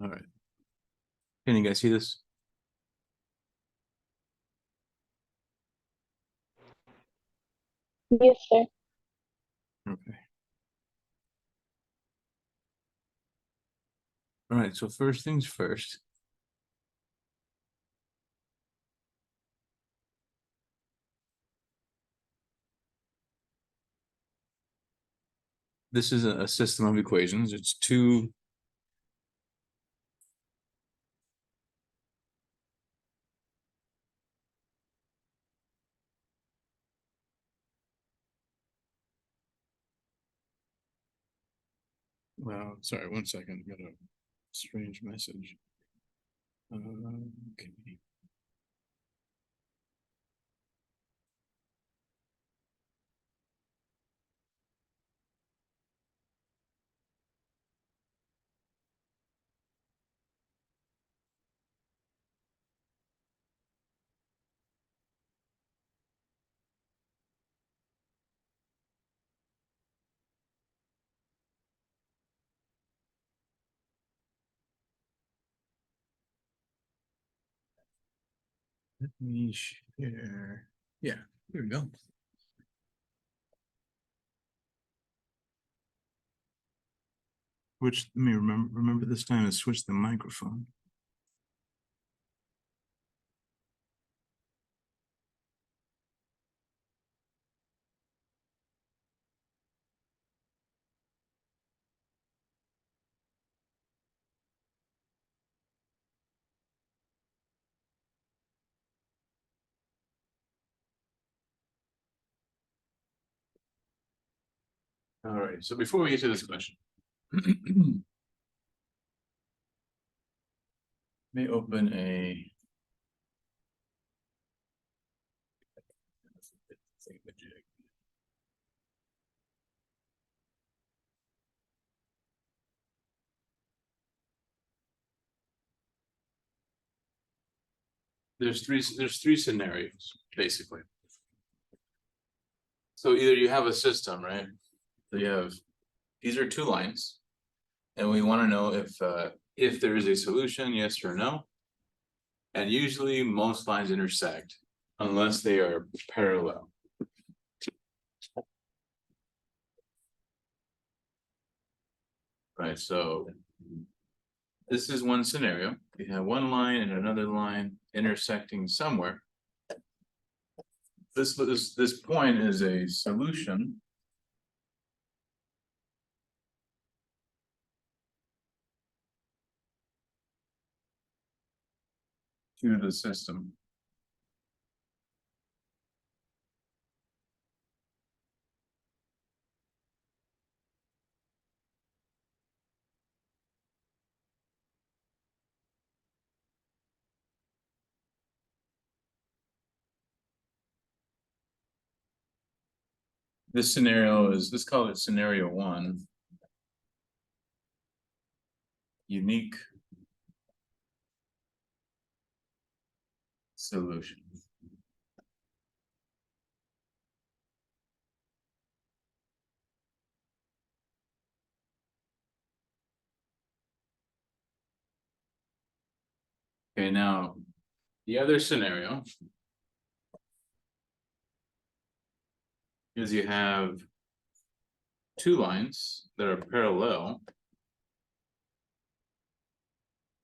All right. Can you guys see this? Yes, sir. Okay. All right, so first things first. This is a system of equations. It's two. Well, sorry, 1 second. Got a strange message. Okay. Let me share. Yeah, here we go. Which let me remember this time to switch the microphone. All right, so before we get to this question, may open a there's three scenarios basically. So either you have a system, right? So you have these are two lines, and we want to know if there is a solution, yes or no. And usually most lines intersect unless they are parallel. Right, so this is one scenario. You have one line and another line intersecting somewhere. This point is a solution to the system. This scenario is, let's call it scenario one. Unique solution. Okay, now the other scenario is you have two lines that are parallel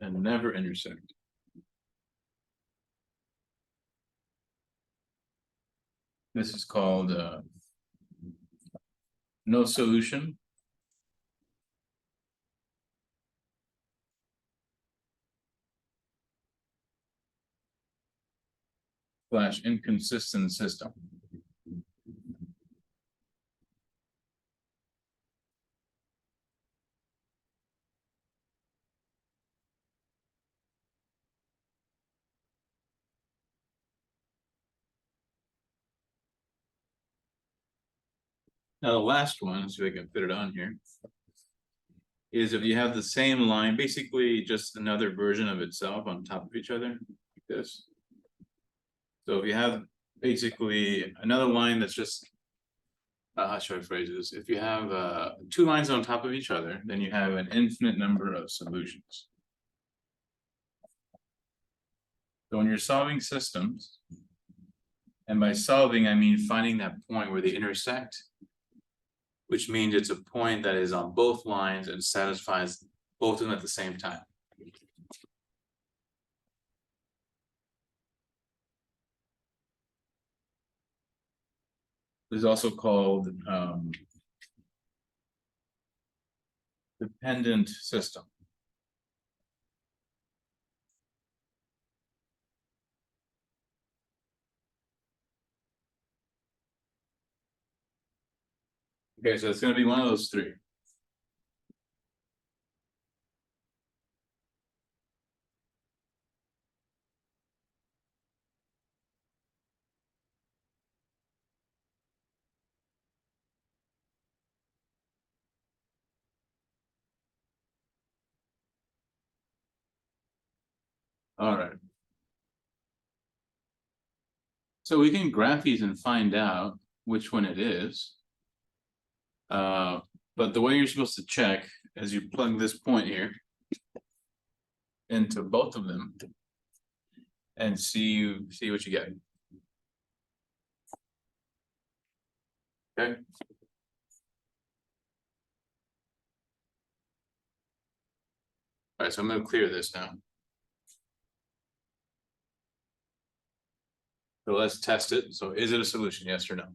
and never intersect. This is called no solution. / inconsistent system. Now the last one, so I can fit it on here, is if you have the same line, basically just another version of itself on top of each other, like this. So if you have basically another line that's just, how should I phrase this? If you have two lines on top of each other, then you have an infinite number of solutions. So when you're solving systems, and by solving, I mean finding that point where they intersect, which means it's a point that is on both lines and satisfies both of them at the same time. This is also called dependent system. Okay, so it's going to be one of those three. All right. So we can graph these and find out which one it is. But the way you're supposed to check is you plug this point here into both of them and see what you get. Okay. All right, so I'm going to clear this now. So let's test it. So is it a solution? Yes or no?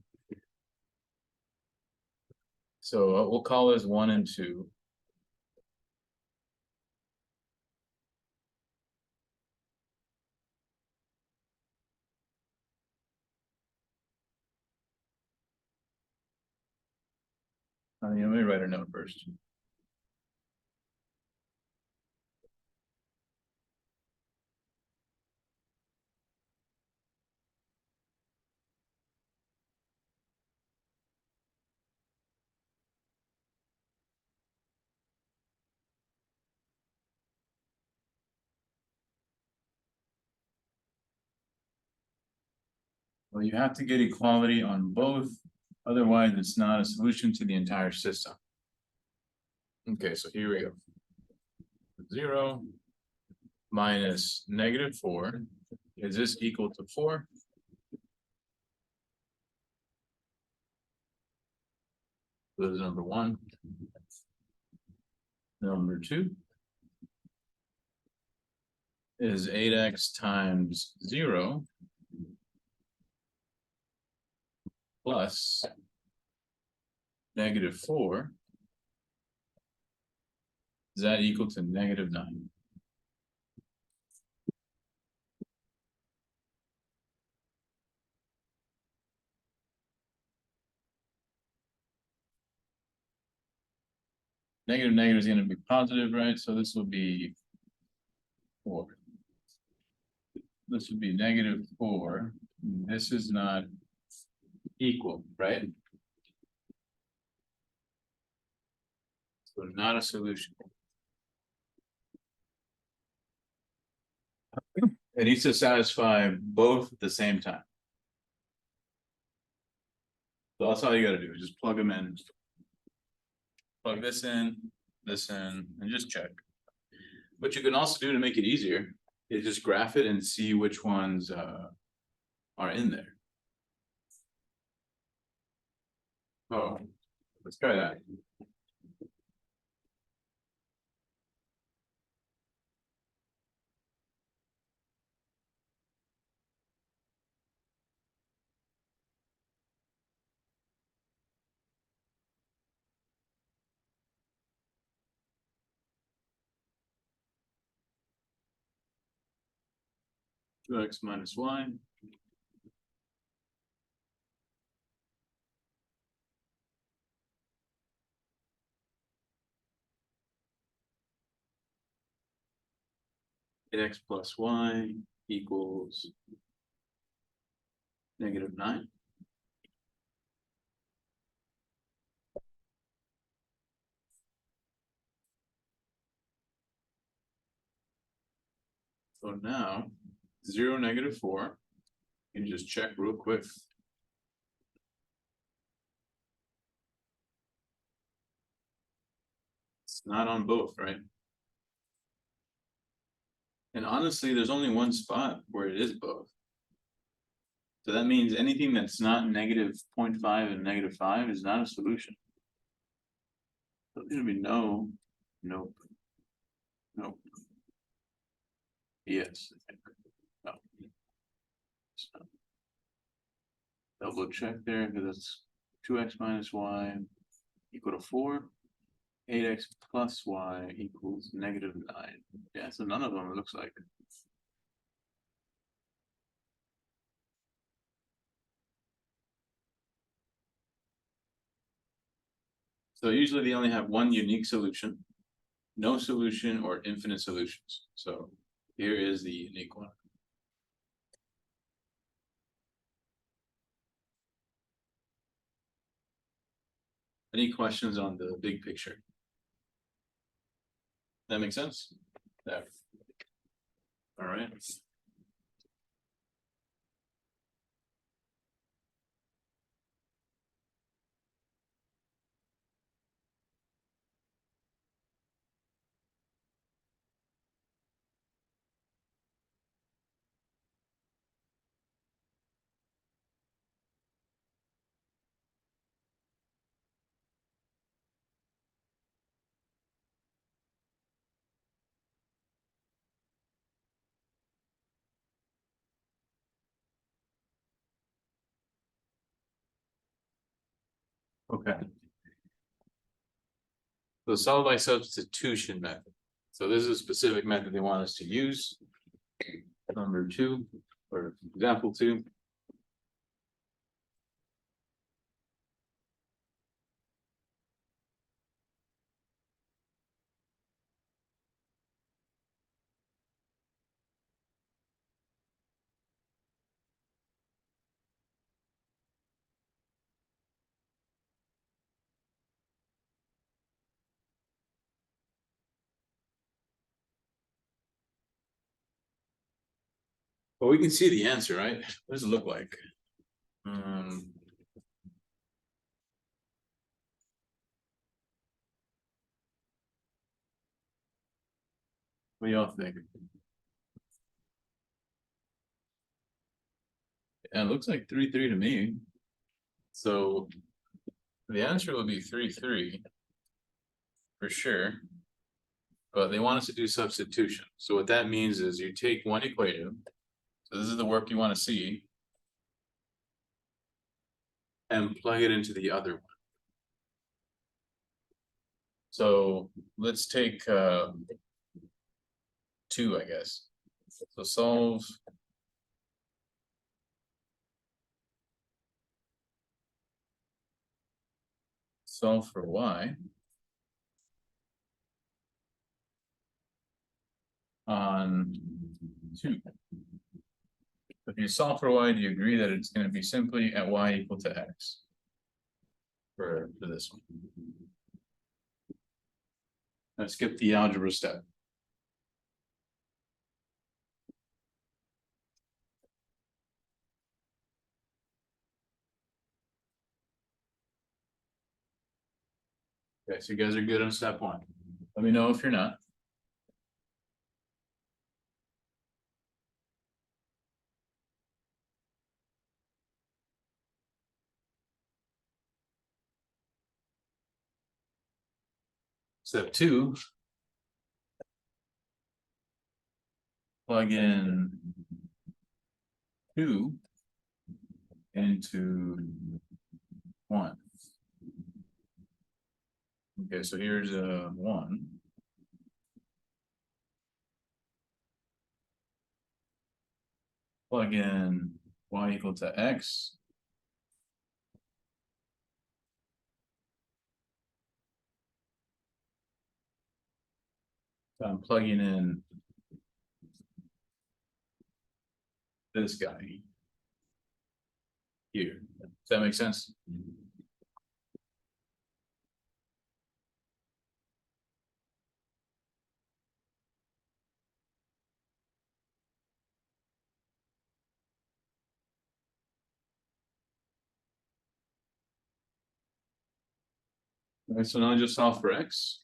So we'll call this 1 and 2. Let me write a note first. Well, you have to get equality on both, otherwise it's not a solution to the entire system. Okay, so here we go. 0 minus -4. Is this equal to 4? This is number 1. Number 2 is 8x times 0 plus -4. Is that equal to -9? Negative is going to be positive, right? So this will be 4. This would be -4. This is not equal, right? So not a solution. It needs to satisfy both at the same time. So that's all you got to do, just plug them in. Plug this in, and just check. What you can also do to make it easier is just graph it and see which ones are in there. Oh, let's try that. Two x minus y. X plus y equals -9. So now 0, -4. You can just check real quick. It's not on both, right? And honestly, there's only one spot where it is both. So that means anything that's not negative 0.5 and negative 5 is not a solution. So there's gonna be no, nope, nope. Yes, I think. No. It's not. Double check there because it's 2x minus y equal to 4. 8x plus y equals negative 9. Yeah, so none of them it looks like. So usually they only have one unique solution, no solution or infinite solutions. So here is the unique one. Any questions on the big picture? That makes sense? There. All right. Okay. The solve by substitution method. So this is a specific method they want us to use. Number 2, or example 2. Well, we can see the answer, right? What does it look like? What do y'all think? Yeah, it looks like 3-3 to me. So the answer will be 3-3 for sure. But they want us to do substitution. So what that means is you take one equation. So this is the work you want to see. And plug it into the other one. So let's take 2, I guess. So solve for y on 2. If you solve for y, do you agree that it's going to be simply at y equal to x for this one? Let's skip the algebra step. Okay, so you guys are good on step 1. Let me know if you're not. Step 2, plug in 2 into 1. Okay, so here's a 1. Plug in y equal to x. So I'm plugging in this guy here. Does that make sense? Okay, so now just solve for x.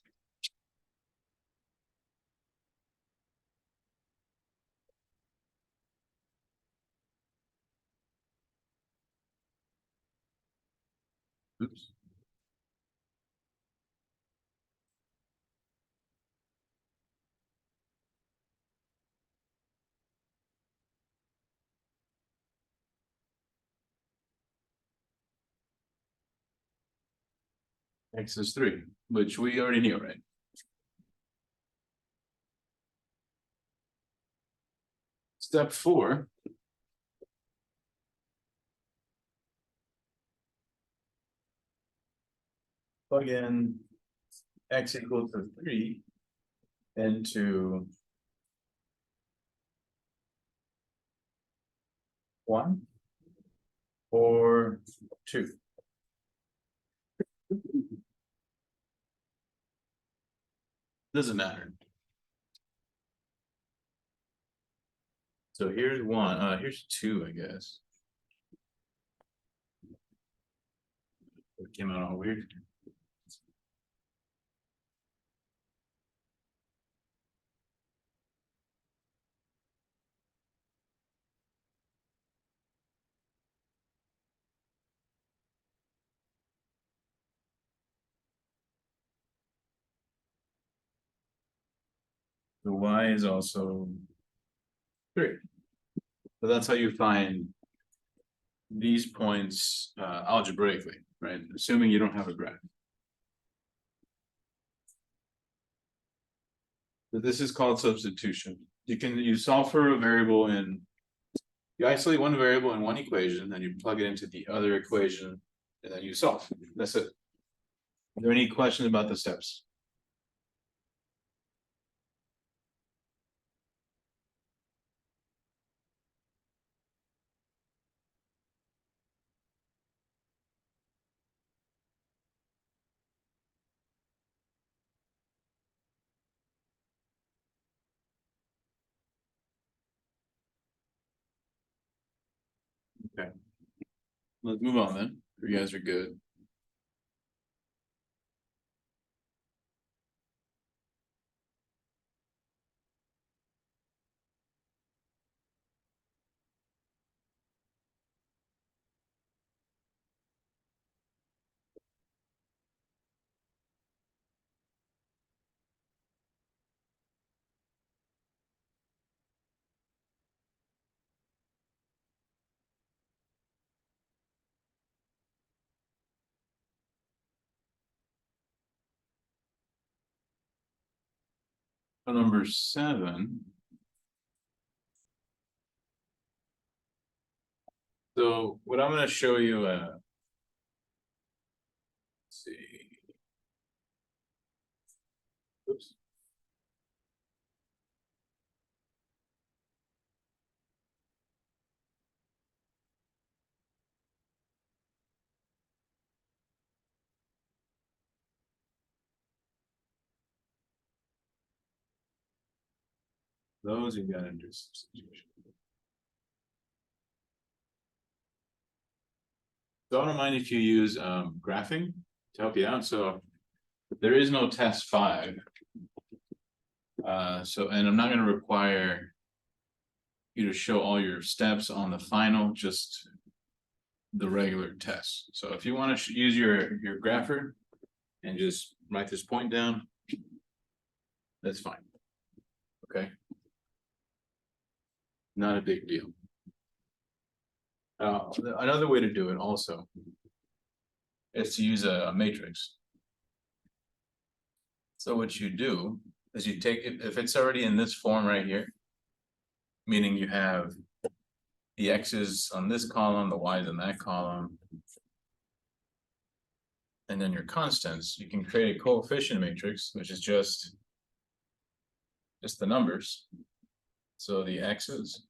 Oops. X is 3, which we already knew, right? Step 4. Plug in x equal to 3 into 1 or 2. Doesn't matter. So here's 1, here's 2, I guess. It came out all weird. The y is also 3. So that's how you find these points algebraically, right? Assuming you don't have a graph. So this is called substitution. You solve for a variable in, you isolate one variable in one equation, then you plug it into the other equation, and then you solve. That's it. Are there any questions about the steps? Okay. Let's move on then. You guys are good. So number 7. So what I'm going to show you, let's see. Oops. Those you got to do substitution. So I don't mind if you use graphing to help you out. So there is no test 5. And I'm not going to require you to show all your steps on the final, just the regular test. So if you want to use your grapher and just write this point down, that's fine. Okay. Not a big deal. Another way to do it also is to use a matrix. So what you do is you take it, if it's already in this form right here, meaning you have the x's on this column, the y's in that column, and then your constants, you can create a coefficient matrix, which is just the numbers. So the x's,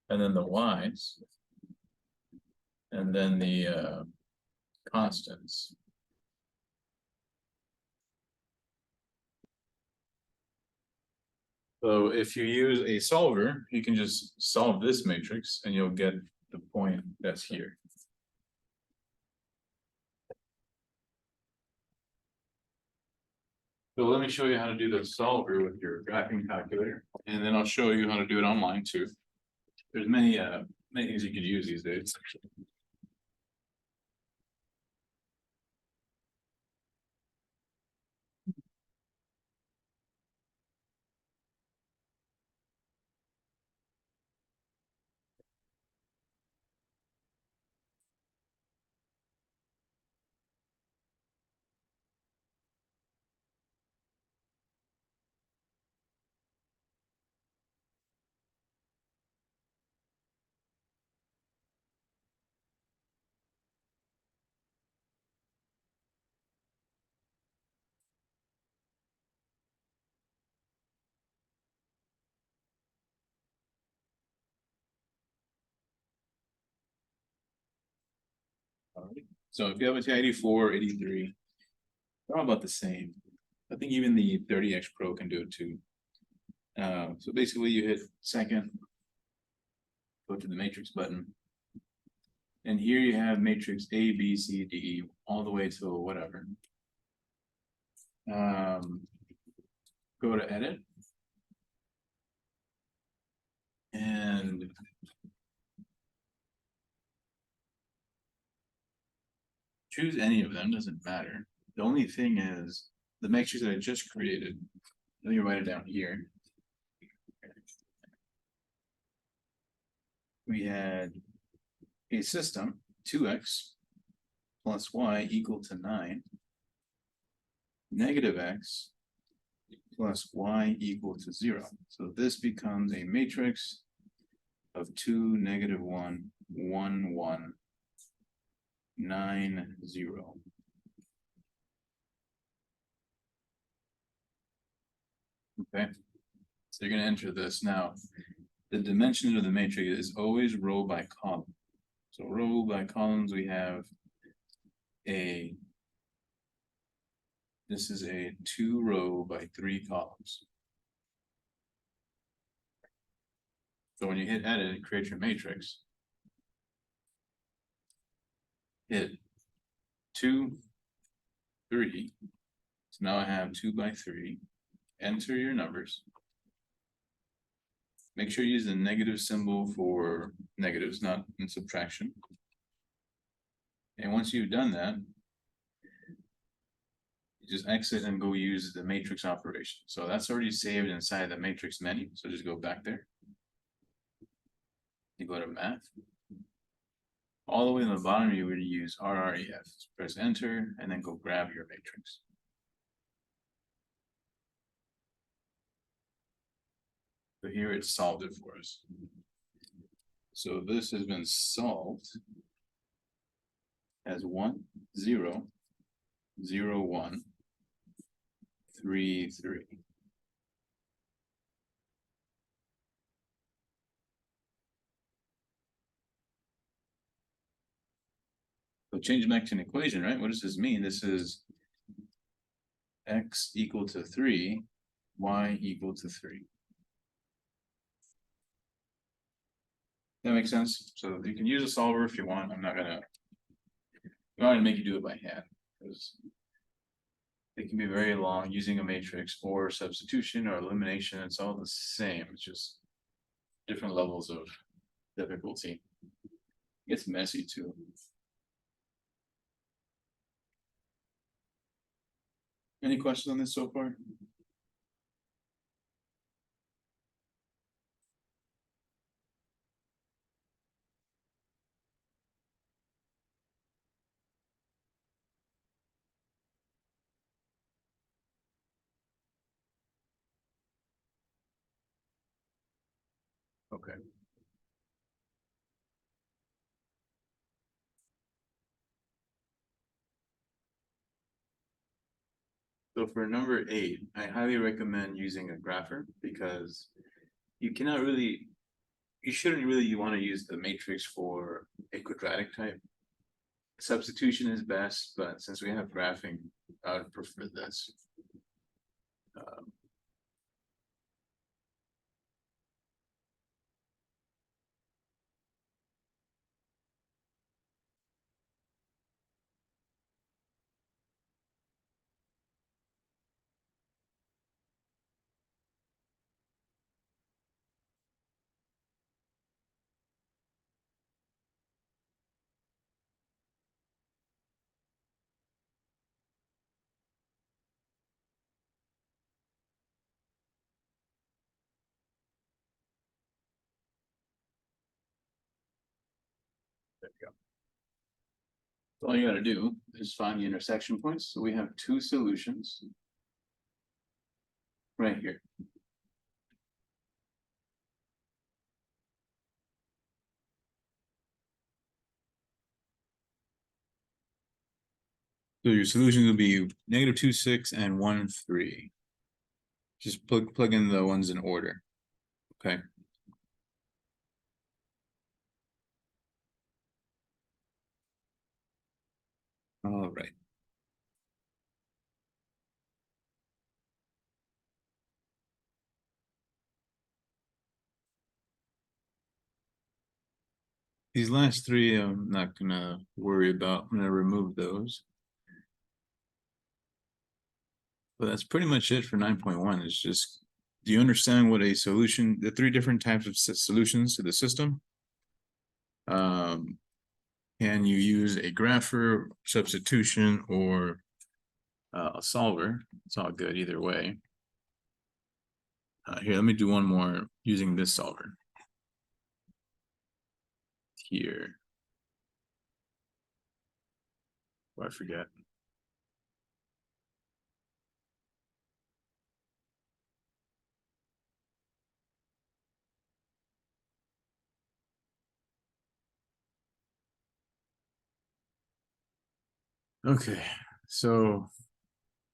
and then the y's, and then the constants. So if you use a solver, you can just solve this matrix and you'll get the point that's here. So let me show you how to do the solver with your graphing calculator, and then I'll show you how to do it online too. There's many things you could use these days. So if you have a 84, 83, they're all about the same. I think even the 30X Pro can do it too. So basically you hit second, go to the matrix button. And here you have matrix A, B, C, D, E, all the way to whatever. Go to edit. And choose any of them, doesn't matter. The only thing is the matrix that I just created. Let me write it down here. We had a system 2x plus y equal to 9, negative x plus y equal to 0. So this becomes a matrix of 2, negative 1, 1, 1, 9, 0. Okay, so you're going to enter this now. The dimension of the matrix is always row by column. So row by columns, we have this is a 2 row by 3 columns. So when you hit edit and create your matrix, hit 2, 3. So now I have 2 by 3. Enter your numbers. Make sure you use the negative symbol for negatives, not in subtraction. And once you've done that, you just exit and go use the matrix operation. So that's already saved inside the matrix menu. So just go back there. You go to math. All the way in the bottom, you would use RREF. So press enter and then go grab your matrix. So here it solved it for us. So this has been solved as 1, 0, 0, 1, 3, 3. So change back to an equation, right? What does this mean? This is x equal to 3, y equal to 3. That makes sense. So you can use a solver if you want. I'm not gonna make you do it by hand because it can be very long using a matrix or substitution or elimination. It's all the same. It's just different levels of difficulty. It gets messy too. Any questions on this so far? Okay. So for number 8, I highly recommend using a grapher because you shouldn't really want to use the matrix for a quadratic type. Substitution is best, but since we have graphing, I would prefer this. There you go. So all you got to do is find the intersection points. So we have 2 solutions right here. So your solutions will be negative 2, 6, and 1, 3. Just plug in the ones in order. Okay. All right. These last three, I'm not gonna worry about. I'm gonna remove those. But that's pretty much it for 9.1. It's just, do you understand what a solution, the three different types of solutions to the system? Can you use a grapher, substitution, or a solver? It's all good either way. Here, let me do one more using this solver. Here. Oh, I forget. Okay, so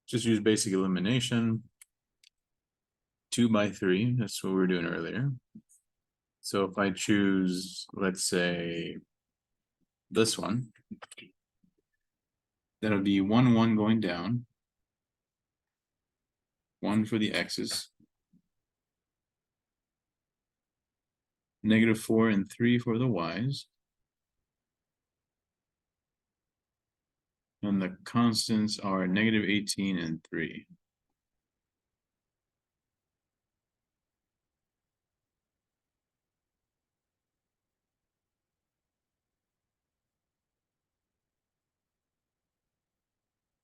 just use basic elimination. 2 by 3, that's what we were doing earlier. So if I choose, let's say, this one, that'll be 1, 1 going down. 1 for the x's. -4 and 3 for the y's. And the constants are -18 and 3.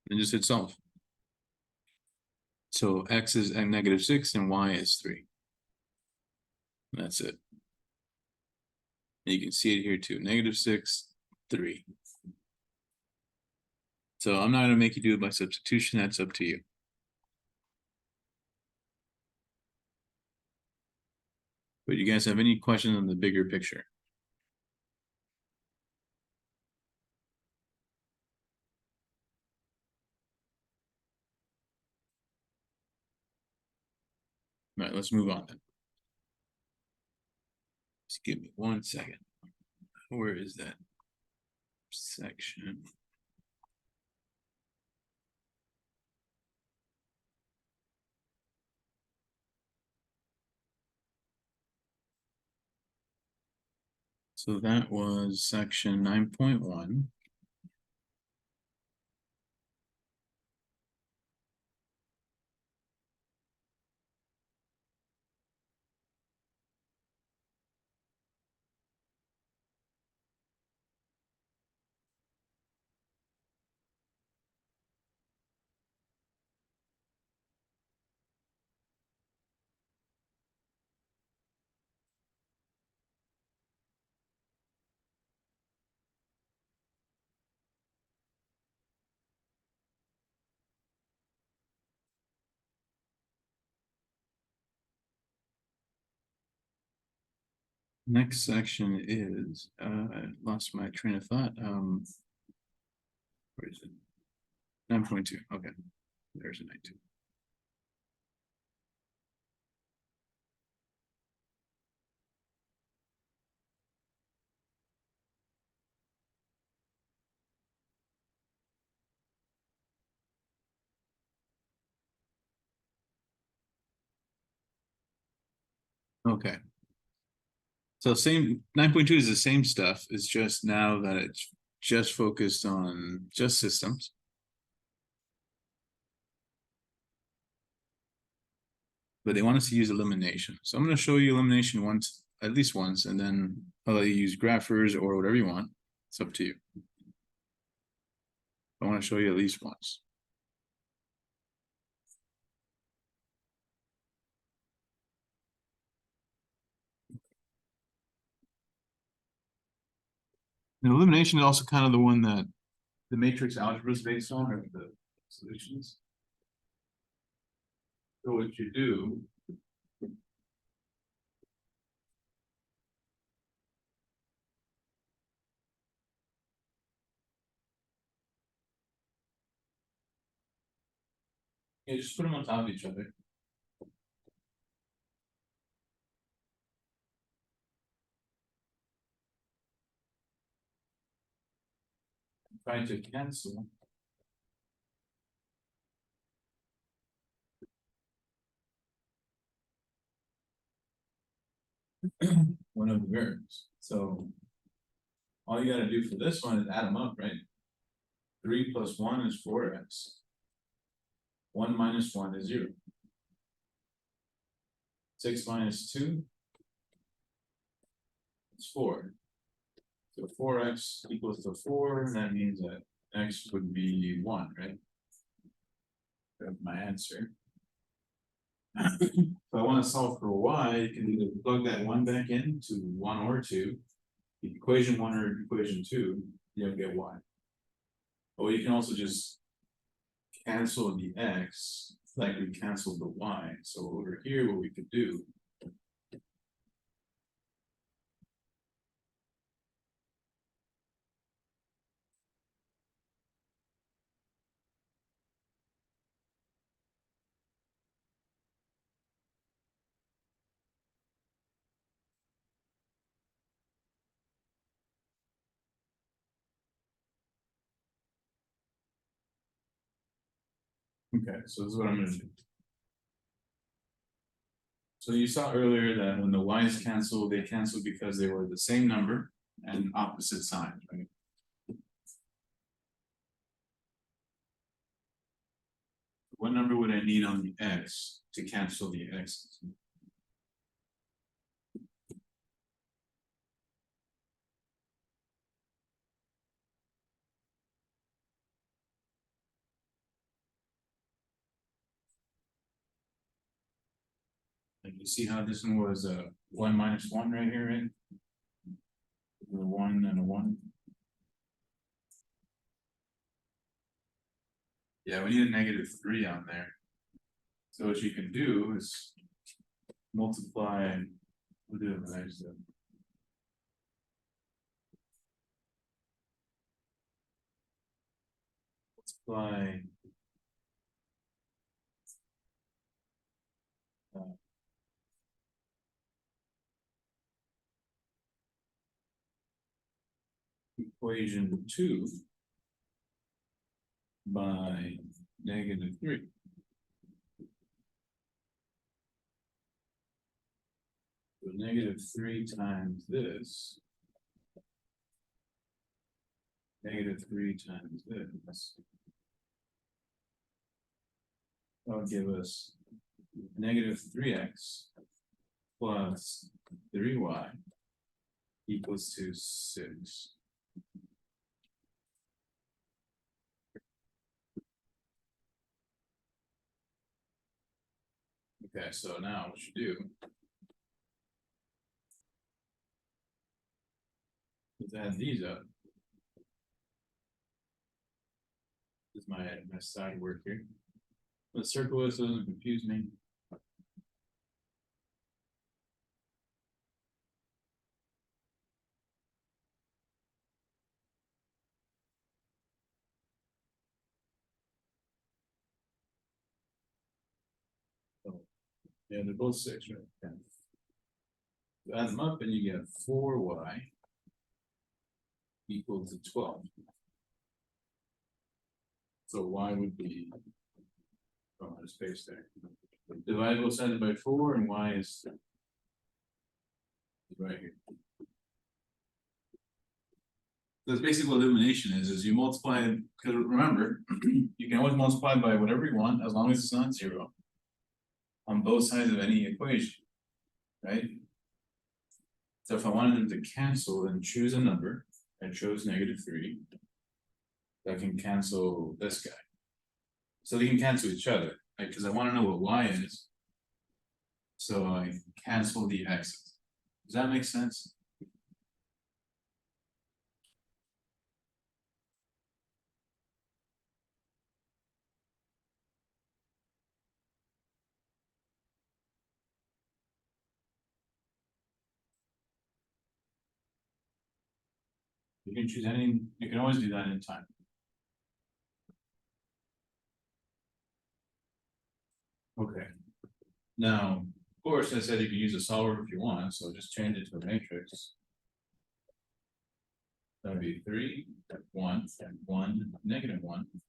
And just hit solve. So x is at -6 and y is 3. That's it. And you can see it here too, -6, 3. So I'm not going to make you do it by substitution. That's up to you. But you guys have any questions on the bigger picture? All right, let's move on then. Just give me 1 second. Where is that section? So that was section 9.1. Next section is, I lost my train of thought. Where is it? 9.2. Okay, there's a 9.2. Okay. So same 9.2 is the same stuff. It's just now that it's just focused on just systems. But they want us to use elimination. So I'm going to show you elimination once, at least once, and then I'll let you use graphers or whatever you want. It's up to you. I want to show you at least once. And elimination is also kind of the one that the matrix algebra is based on, or the solutions. So what you do is just put them on top of each other. Try to cancel. one of the variables. So all you gotta do for this one is add them up, right? 3 plus 1 is 4x. 1 minus 1 is 0. 6 minus 2 is 4. So 4x equals to 4, and that means that x would be 1, right? That's my answer. If I want to solve for y, you can either plug that 1 back in to 1 or 2. Equation 1 or equation 2, you'll get y. Or you can also just cancel the x like we canceled the y. So over here, what we could do okay, so this is what I'm gonna do. So you saw earlier that when the y's cancel, they cancel because they were the same number and opposite signs, right? What number would I need on the x to cancel the x's? Like you see how this one was 1 minus 1 right here, right? A 1 and a 1. Yeah, we need a -3 on there. So what you can do is multiply, we'll do it nice though. Multiply equation 2 by -3. So -3 times this. -3 times this. That'll give us -3x plus 3y equals to 6. Okay, so now what you do is add these up. This is my side work here. Let's circle this so it doesn't confuse me. Oh, yeah, they're both 6, right? Yeah. You add them up and you get 4y equals to 12. So y would be, oh, there's space there. Divide both sides by 4 and y is right here. That's basically what elimination is you multiply, because remember, you can always multiply by whatever you want as long as it's not 0 on both sides of any equation, right? So if I wanted them to cancel and choose a number, I chose -3. That can cancel this guy. So they can cancel each other, right? Because I want to know what y is. So I cancel the x's. Does that make sense? You can choose any, you can always do that in time. Okay. Now, of course, I said you can use a solver if you want, so just change it to a matrix. That would be 3, 1, 1, -1,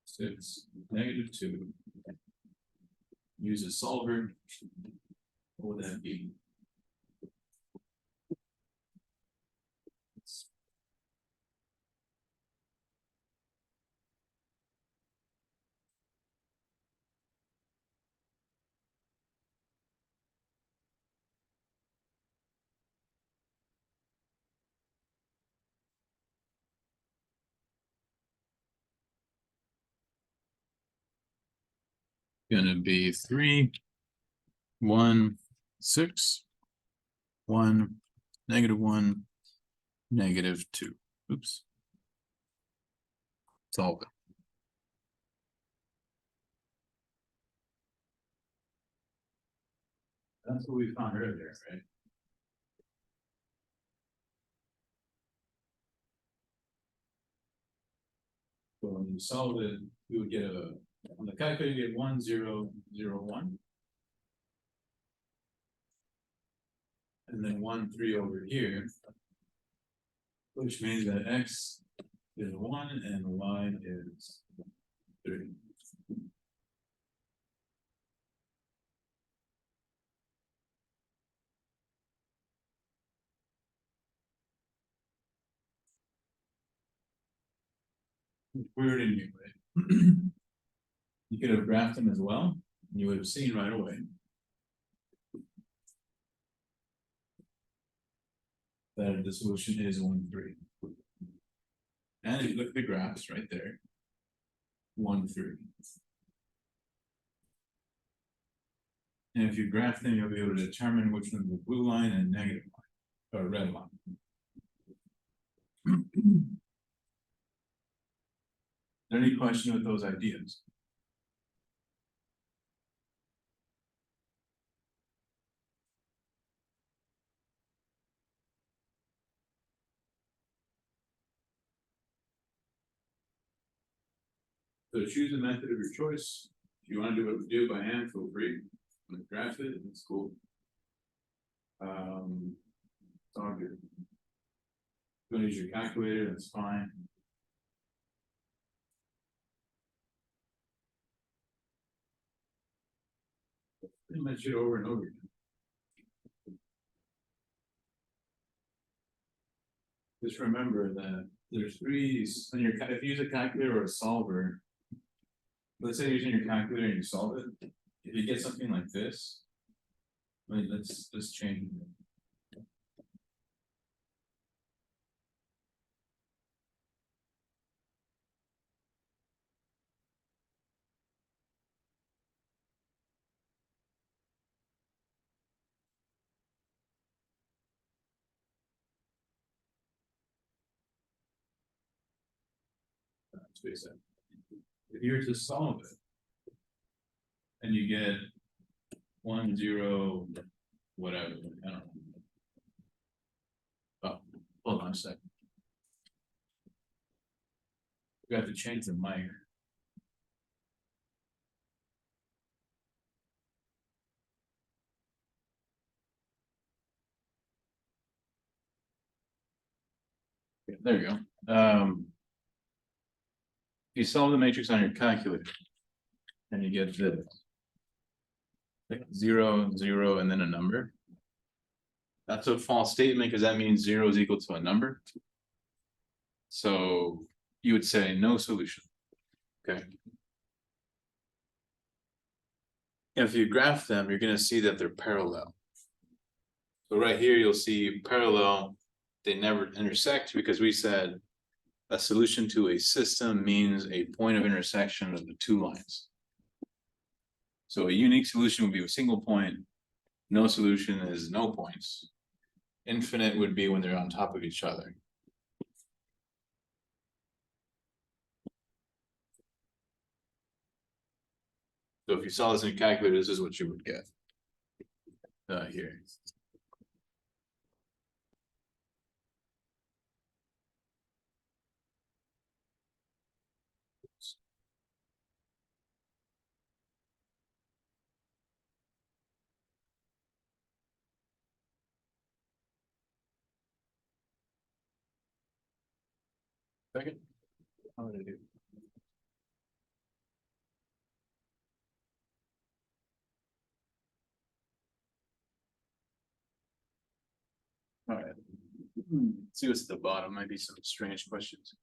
6, -2. Use a solver. What would that be? Gonna be 3, 1, 6, 1, -1, -2. Oops. Solve it. That's what we found earlier, right? So when you solve it, you would get on the calculator, you get 1, 0, 0, 1. And then 1, 3 over here. Which means that x is 1 and y is 3. Weird anyway. You could have graphed them as well, and you would have seen right away that the solution is 1, 3. And if you look at the graphs right there, 1, 3. And if you graph them, you'll be able to determine which one's the blue line and negative line, or red line. Any question with those ideas? So choose a method of your choice. If you want to do it by hand, feel free. I'm gonna graph it, it's cool. It's all good. If you want to use your calculator, that's fine. Pretty much it over and over again. Just remember that there's three, when you're, if you use a calculator or a solver, let's say you're using your calculator and you solve it, if you get something like this, I mean, let's change it. Space out. If you were to solve it and you get 1, 0, whatever, I don't know. Oh, hold on a second. We have to change the mic. Okay, there you go. You solve the matrix on your calculator and you get this. Like 0, 0, and then a number. That's a false statement because that means 0 is equal to a number. So you would say no solution. Okay. If you graph them, you're going to see that they're parallel. So right here, you'll see parallel. They never intersect because we said a solution to a system means a point of intersection of the two lines. So a unique solution would be a single point. No solution is no points. Infinite would be when they're on top of each other. So if you saw this in a calculator, this is what you would get here. Second, how did I do? See what's at the bottom, might be some strange questions.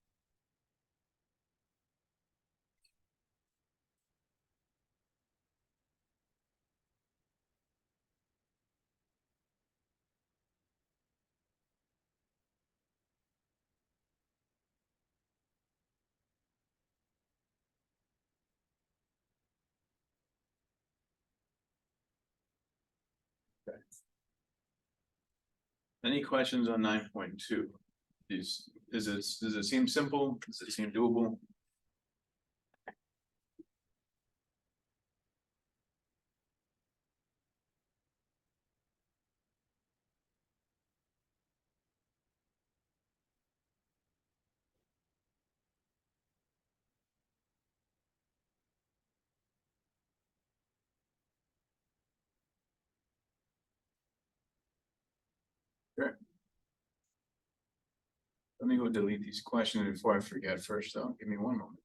Any questions on 9.2? Does it seem simple? Does it seem doable? Sure. Let me go delete these questions before I forget first, though. Give me one moment.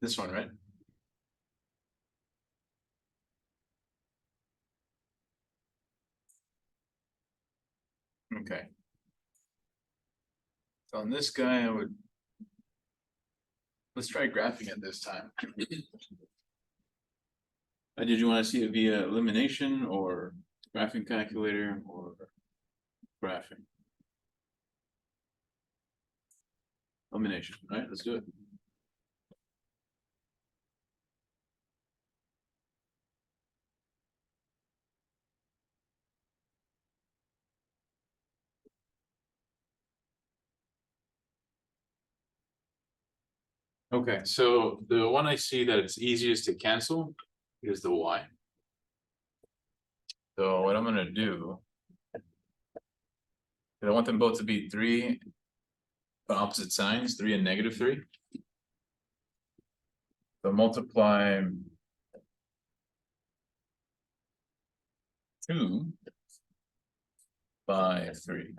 This one, right? Okay. So on this guy, let's try graphing it this time. Did you want to see it via elimination or graphing calculator or graphing? Elimination, right? Let's do it. Okay, so the one I see that it's easiest to cancel is the y. So what I'm gonna do, I want them both to be 3 opposite signs, 3 and -3. So multiply 2 by 3.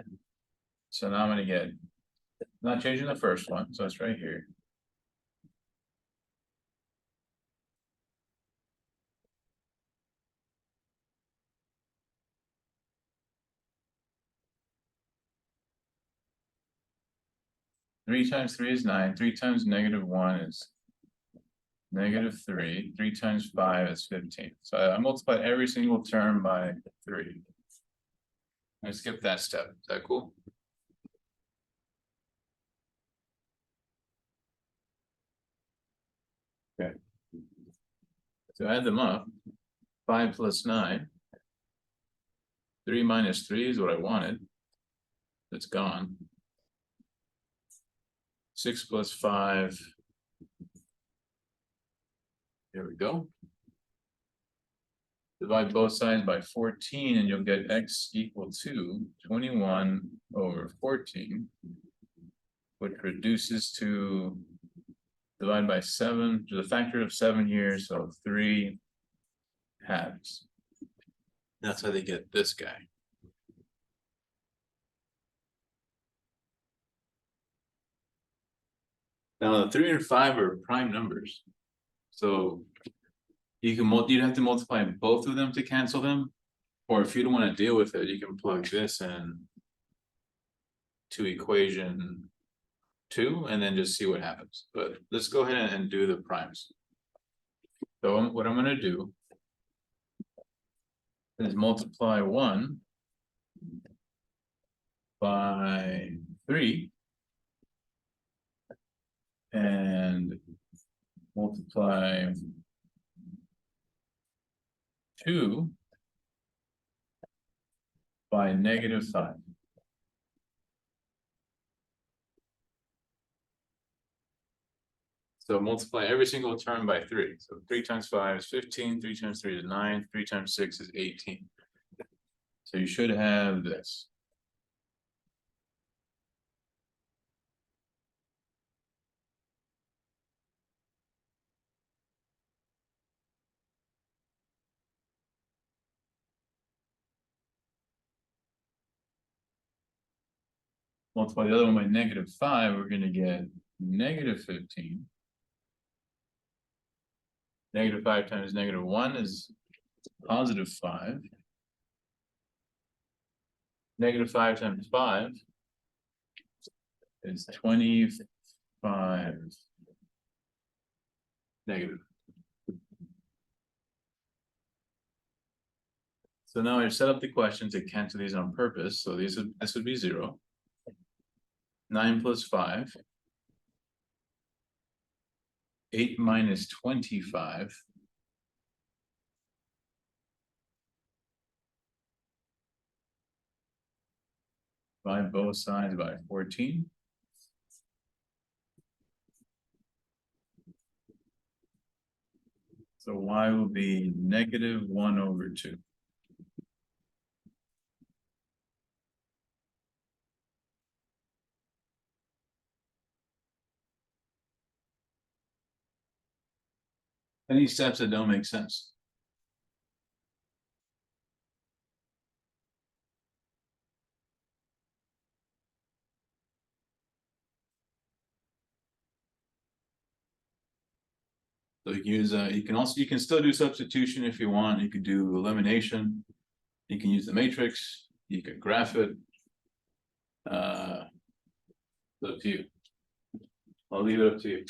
So now I'm gonna get, not changing the first one, so it's right here. Three times 3 is 9, 3 times -1 is -3, 3 times 5 is 15. So I multiplied every single term by 3. I skipped that step. Is that cool? Okay. So add them up. 5 plus 9. 3 minus 3 is what I wanted. It's gone. 6 plus 5. Here we go. Divide both sides by 14 and you'll get x equal to 21 over 14, which reduces to divide by 7 to the factor of 7 here, so 3 halves. That's how they get this guy. Now the 3 and 5 are prime numbers, so you'd have to multiply both of them to cancel them, or if you don't want to deal with it, you can plug this in to equation 2 and then just see what happens. But let's go ahead and do the primes. So what I'm going to do is multiply 1 by 3 and multiply 2 by -5. So multiply every single term by 3. So 3 times 5 is 15, 3 times 3 is 9, 3 times 6 is 18. So you should have this. Multiply the other one by -5, we're going to get -15. -5 times -1 is +5. -5 times 5 is 25 negative. So now I set up the question to cancel these on purpose. So this would be 0. 9 plus 5. 8 minus 25. Divide both sides by 14. So y will be -1/2. Any steps that don't make sense? So you can use you can still do substitution if you want. You could do elimination. You can use the matrix. You could graph it. It's up to you. I'll leave it up to you.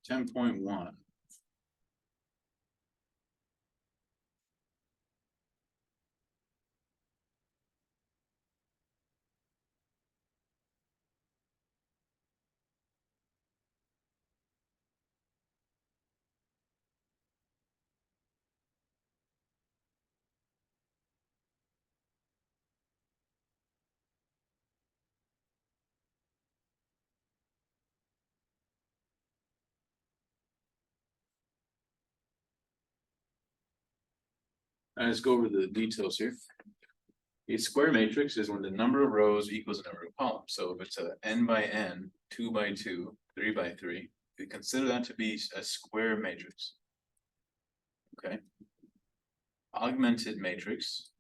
(10.1). Let's go over the details here. A square matrix is when the number of rows equals the number of columns. So if it's a n by n, 2 by 2, 3 by 3, we consider that to be a square matrix. Okay. Augmented matrix.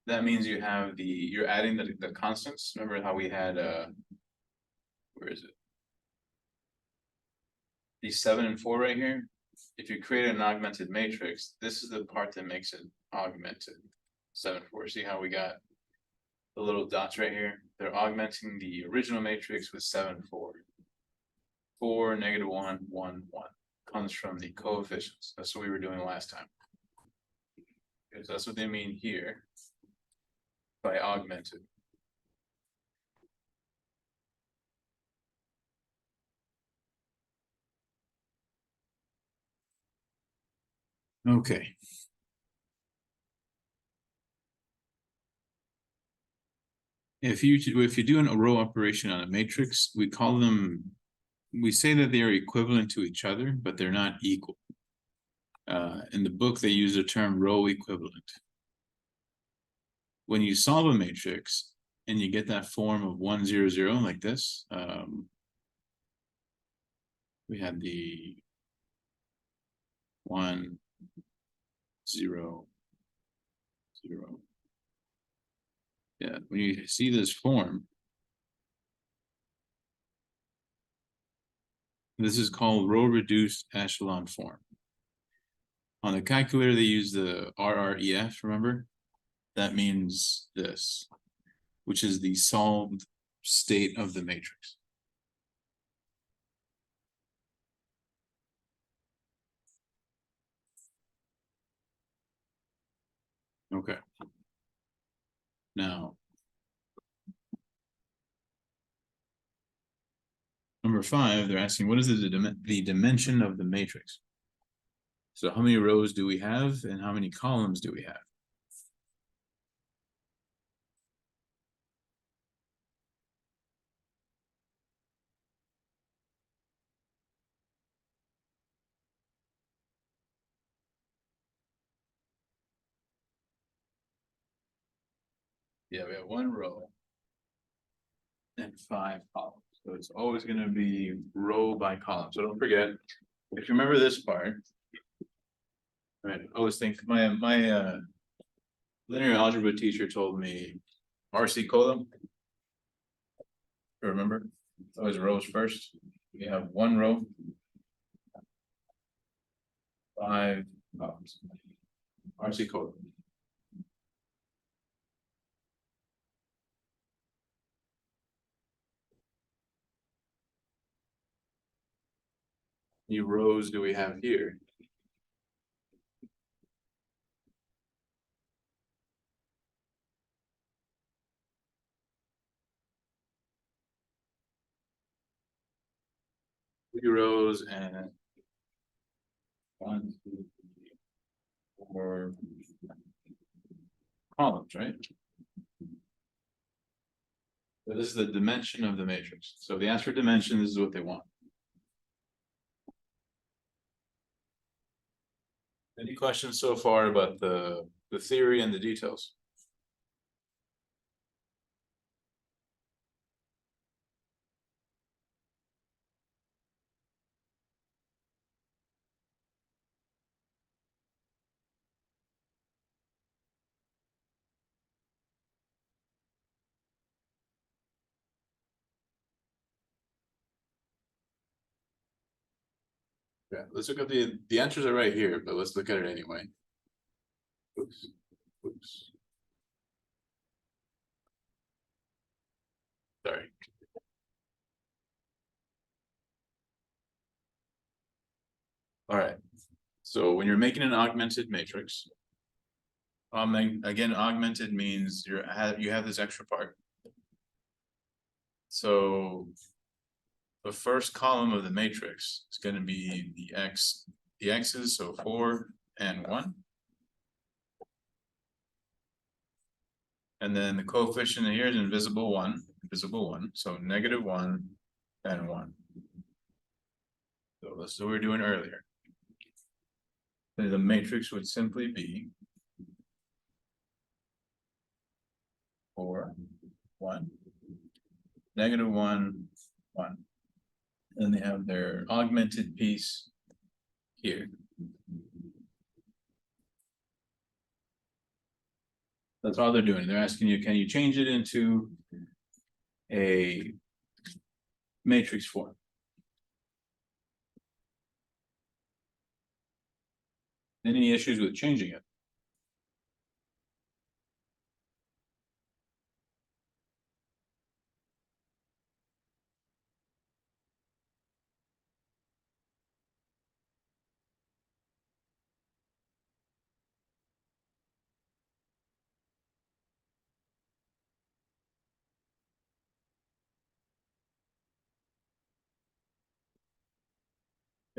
That means you have you're adding the constants. Remember how we had where is it? These 7 and 4 right here. If you create an augmented matrix, this is the part that makes it augmented. 7, 4. See how we got the little dots right here? They're augmenting the original matrix with 7, 4. 4, -1, 1, 1 comes from the coefficients. That's what we were doing last time. Because that's what they mean here by augmented. Okay. If you do a row operation on a matrix, we say that they are equivalent to each other, but they're not equal. In the book, they use the term row equivalent. When you solve a matrix and you get that form of 1, 0, 0 like this, we had the 1, 0, 0. Yeah, when you see this form, this is called row reduced echelon form. On the calculator, they use the RREF, remember? That means this, which is the solved state of the matrix. Okay. Now, number 5, they're asking what is the dimension of the matrix? So how many rows do we have and how many columns do we have? Yeah, we have 1 row and 5 columns. So it's always going to be row by column. So don't forget, if you remember this part, right? I always think my linear algebra teacher told me RC column. Remember? It's always rows first. We have 1 row, 5 columns. RC column. How many rows do we have here? Three rows and 1, 2, 3, 4 columns, right? So this is the dimension of the matrix. So the answer dimension, this is what they want. Any questions so far about the theory and the details? Yeah, let's look at the answers are right here, but let's look at it anyway. Oops. Oops. Sorry. All right. So when you're making an augmented matrix, again, augmented means you have this extra part. So the first column of the matrix is going to be the x's, so 4 and 1. And then the coefficient here is invisible 1, so -1 and 1. So this is what we were doing earlier. Then the matrix would simply be 4, 1, -1, 1. And they have their augmented piece here. That's all they're doing. They're asking you, can you change it into a matrix form? Any issues with changing it?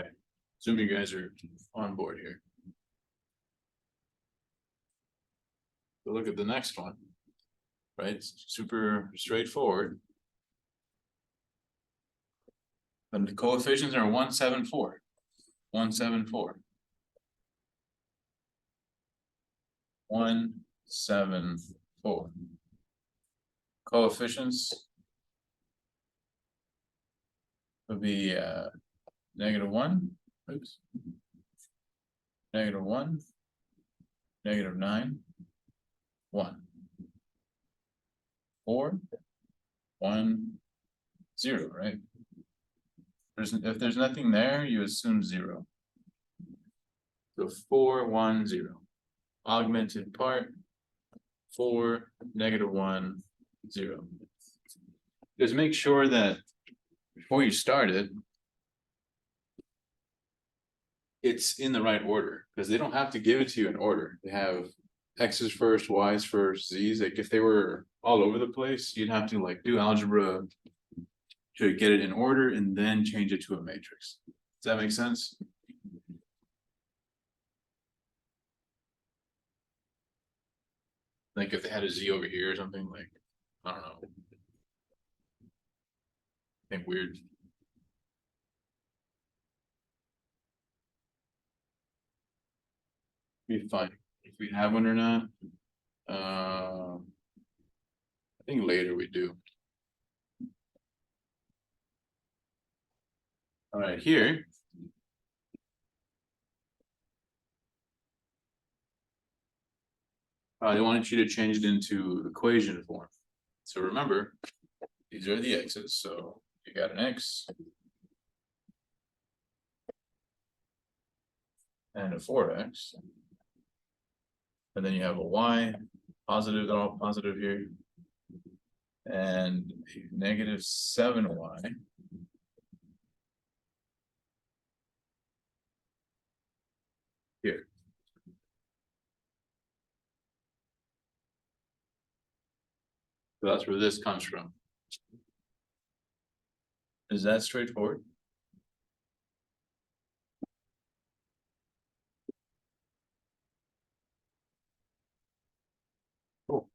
Okay, assuming you guys are on board here. So look at the next one, right? It's super straightforward. And the coefficients are 1, 7, 4. 1, 7, 4. 1, 7, 4. Coefficients would be -1, oops, -1, -9, 1, 4, 1, 0, right? If there's nothing there, you assume 0. So 4, 1, 0. Augmented part 4, -1, 0. Just make sure that before you start it, it's in the right order, because they don't have to give it to you in order. They have x's first, y's first, z's. Like if they were all over the place, you'd have to like do algebra to get it in order and then change it to a matrix. Does that make sense? Like if they had a Z over here or something, like, I don't know. I think weird. Be fine if we have one or not. I think later we do. All right, here. I wanted you to change it into equation form. So remember, these are the x's. So you got an x and a 4x. And then you have a y, positive, they're all positive here. And a negative 7y. Here. So that's where this comes from. Is that straightforward? Cool.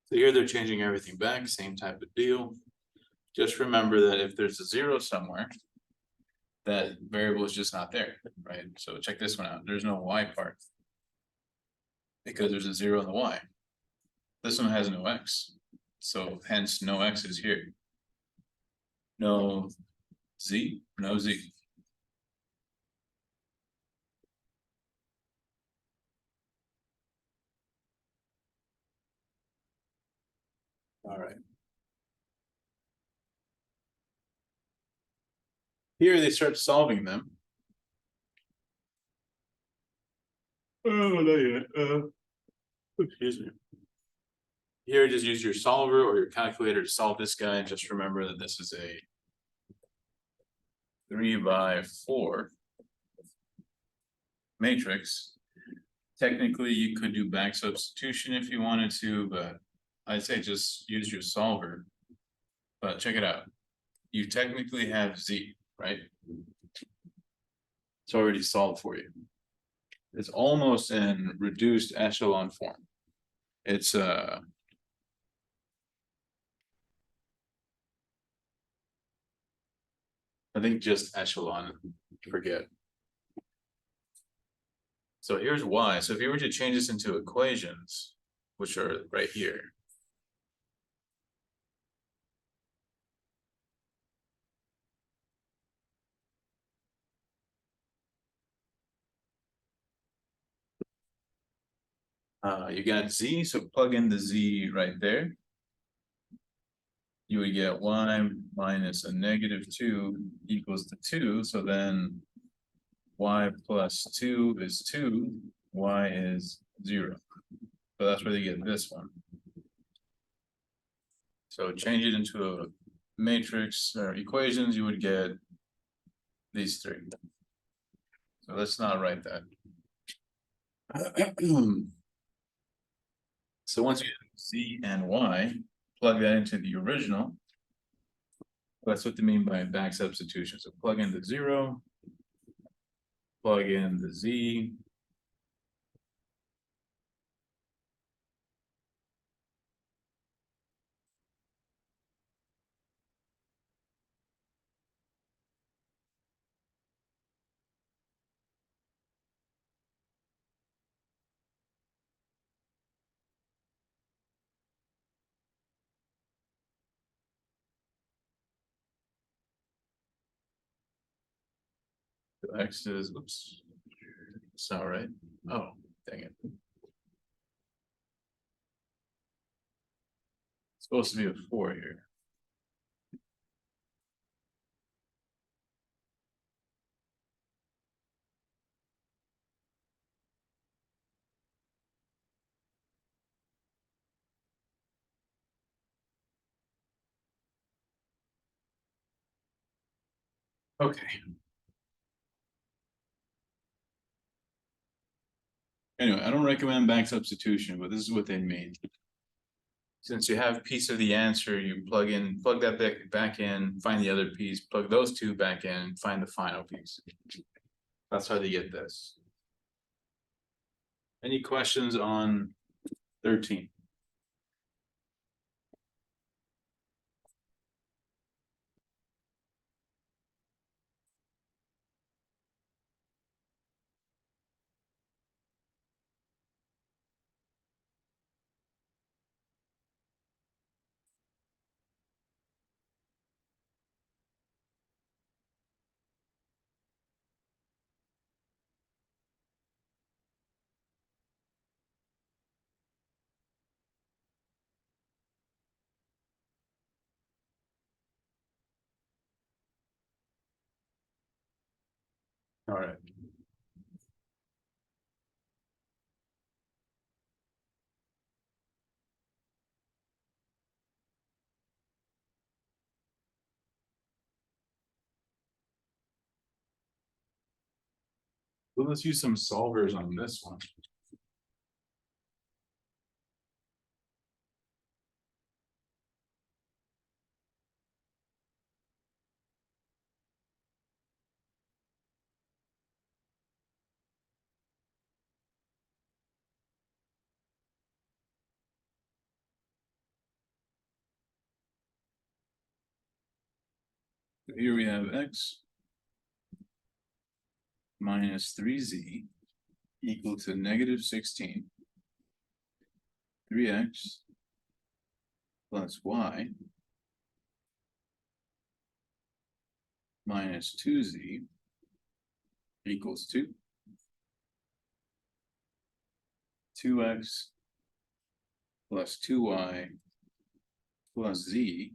So here they're changing everything back, same type of deal. Just remember that if there's a 0 somewhere, that variable is just not there, right? So check this one out. There's no y part because there's a 0 in the y. This one has no x. So hence no x is here. No z, no z. All right. Here they start solving them. Oh, not yet. Excuse me. Here, just use your solver or your calculator to solve this guy. Just remember that this is a 3x4 matrix. Technically, you could do back substitution if you wanted to, but I'd say just use your solver. But check it out. You technically have z, right? It's already solved for you. It's almost in reduced echelon form. It's I think just echelon, forget. So here's y. So if you were to change this into equations, which are right here. You got z, so plug in the z right there. You would get y minus a negative 2 equals to 2. So then y plus 2 is 2, y is 0. So that's where they get this one. So change it into a matrix or equations, you would get these three. So let's not write that. So once you have z and y, plug that into the original. That's what they mean by back substitution. So plug in the 0, plug in the z. So x is, oops, it's not right. Oh, dang it. It's supposed to be a 4 here. Okay. Anyway, I don't recommend back substitution, but this is what they mean. Since you have piece of the answer, you plug that back in, find the other piece, plug those two back in, find the final piece. That's how they get this. Any questions on 13? All right. Well, let's use some solvers on this one. Here we have x minus 3z equal to negative 16, 3x plus y minus 2z equals 2, 2x plus 2y plus z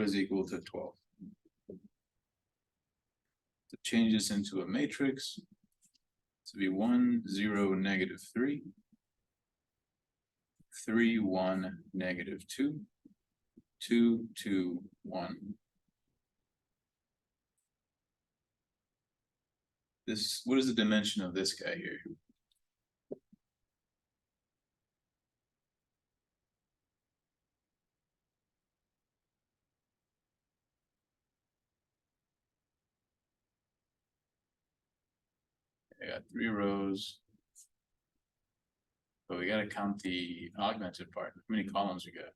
is equal to 12. To change this into a matrix, to be 1, 0, negative 3, 3, 1, negative 2, 2, 2, 1. This, what is the dimension of this guy here? I got 3 rows. But we gotta count the augmented part. How many columns we got?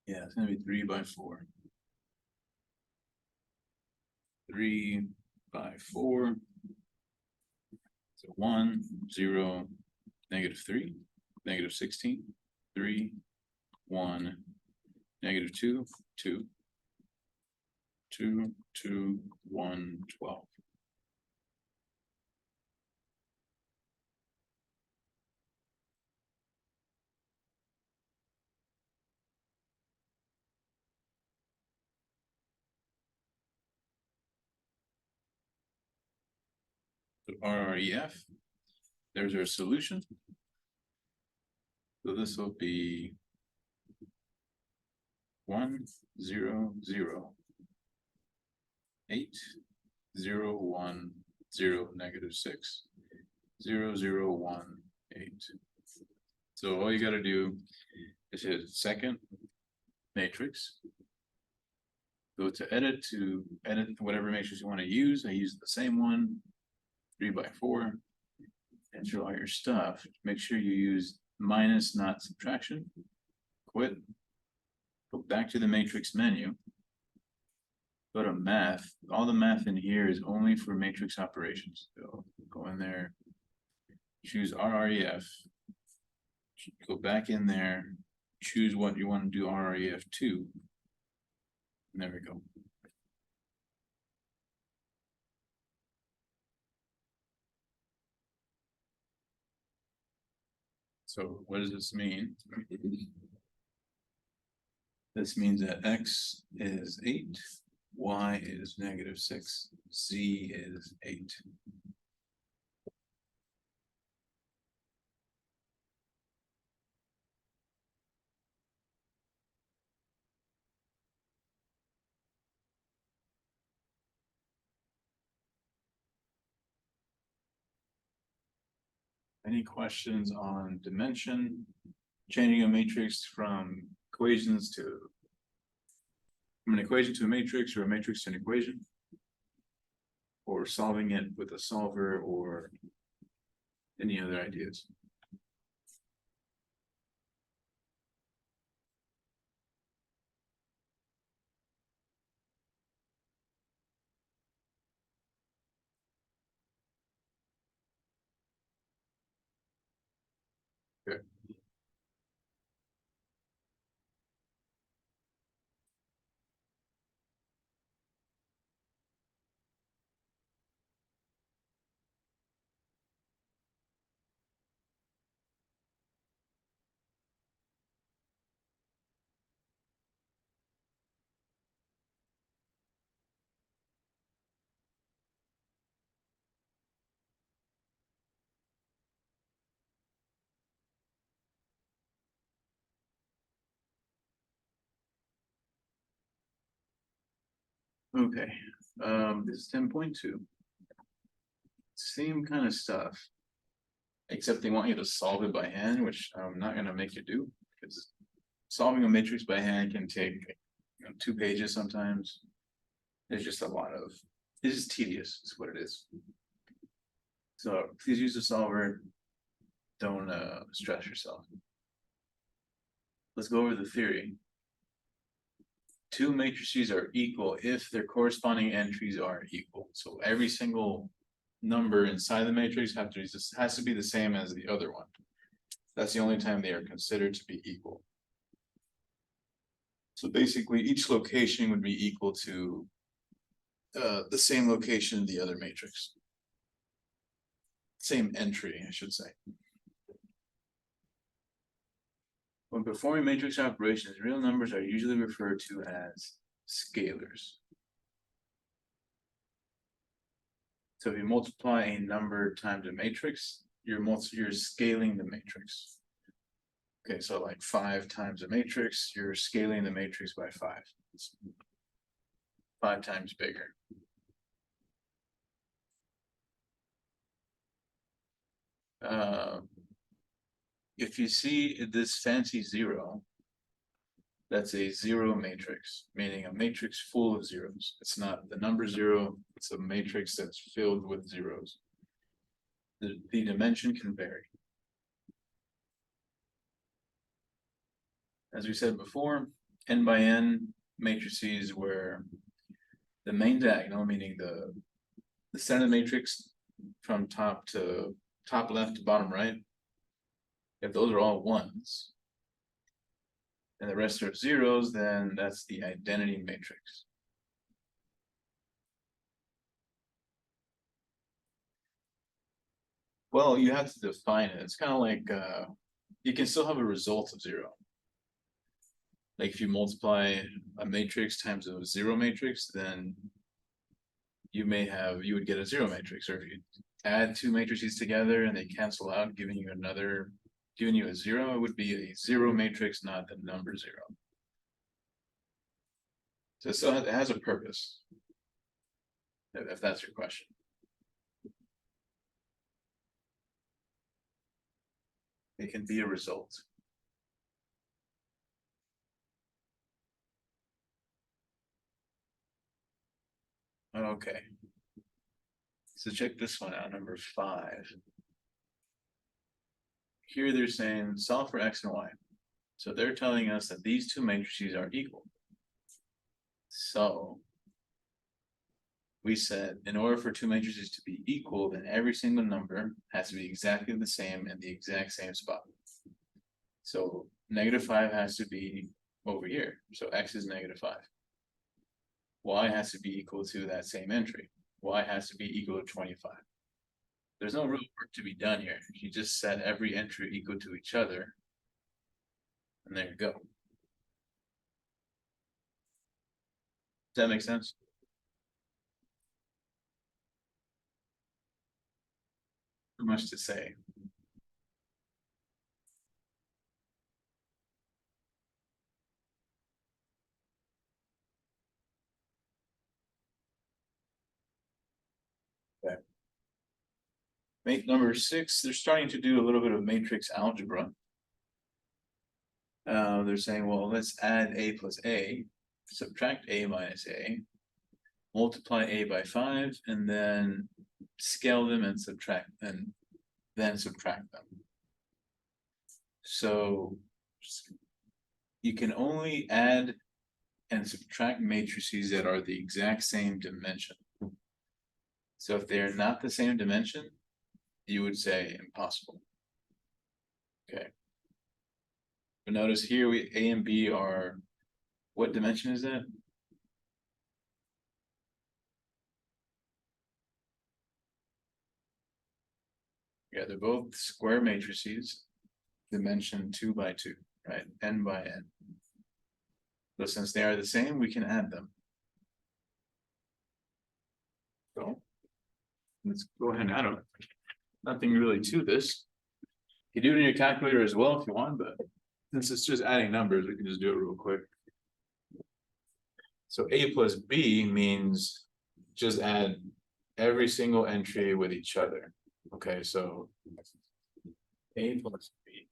Yeah, it's gonna be 3 by 4. 3 by 4. So 1, 0, negative 3, negative 16, 3, 1, negative 2, 2, 2, 2, 1, 12. So RREF, there's our solution. So this will be 1, 0, 0, 8, 0, 1, 0, negative 6, 0, 0, 1, 8. So all you gotta do is hit second matrix. Go to edit whatever matrix you want to use. I use the same one, 3 by 4. Enter all your stuff. Make sure you use minus, not subtraction. Quit. Go back to the matrix menu. Go to math. All the math in here is only for matrix operations. So go in there, choose RREF. Go back in there, choose what you want to do RREF to. And there we go. So what does this mean? This means that x is 8, y is negative 6, z is 8. Any questions on dimension? Changing a matrix from equations to from an equation to a matrix, or a matrix to an equation, or solving it with a solver, or any other ideas? Okay. Okay, this is 10.2. Same kind of stuff, except they want you to solve it by hand, which I'm not gonna make you do, because solving a matrix by hand can take 2 pages sometimes. There's just a lot of, it's just tedious, is what it is. So please use a solver. Don't stress yourself. Let's go over the theory. Two matrices are equal if their corresponding entries are equal. So every single number inside the matrix has to be the same as the other one. That's the only time they are considered to be equal. So basically, each location would be equal to the same location in the other matrix. Same entry, I should say. When performing matrix operations, real numbers are usually referred to as scalars. So if you multiply a number times a matrix, you're scaling the matrix. Okay, so like 5 times a matrix, you're scaling the matrix by 5. It's 5 times bigger. If you see this fancy 0, that's a 0 matrix, meaning a matrix full of zeros. It's not the number 0, it's a matrix that's filled with zeros. The dimension can vary. As we said before, n by n matrices where the main diagonal, meaning the center of the matrix from top left to bottom right, if those are all 1s, and the rest are zeros, then that's the identity matrix. Well, you have to define it. It's kind of like you can still have a result of 0. Like if you multiply a matrix times a 0 matrix, then you would get a 0 matrix. Or if you add 2 matrices together and they cancel out, giving you a 0, it would be a 0 matrix, not the number 0. So it has a purpose, if that's your question. It can be a result. Okay. So check this one out, number 5. Here they're saying solve for x and y. So they're telling us that these 2 matrices are equal. So we said in order for 2 matrices to be equal, then every single number has to be exactly the same in the exact same spot. So -5 has to be over here. So x is -5. Y has to be equal to that same entry. Y has to be equal to 25. There's no real work to be done here. You just set every entry equal to each other, and there you go. Does that make sense? Too much to say. Okay. Number 6, they're starting to do a little bit of matrix algebra. They're saying, well, let's add a plus a, subtract a minus a, multiply a by 5, and then scale them and subtract, and then subtract them. So you can only add and subtract matrices that are the exact same dimension. So if they're not the same dimension, you would say impossible. Okay. But notice here A and B are, what dimension is that? Yeah, they're both square matrices, dimension 2 by 2, right? N by n. So since they are the same, we can add them. So let's go ahead and add them. Nothing really to this. You do it in your calculator as well if you want, but since it's just adding numbers, we can just do it real quick. So A plus B means just add every single entry with each other. Okay, so A plus B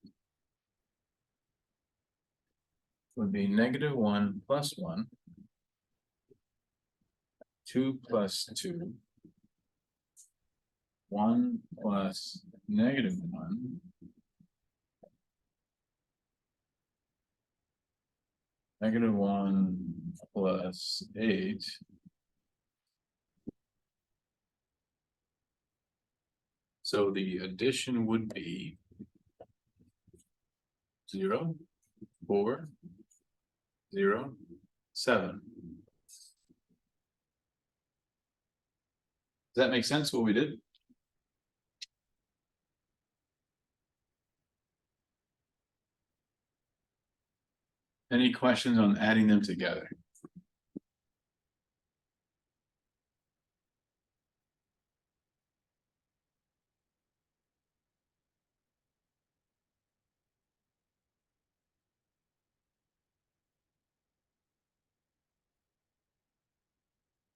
would be -1 plus 1, 2 plus 2, 1 plus -1, -1 plus 8, so the addition would be 0, 4, 0, 7. Does that make sense what we did? Any questions on adding them together?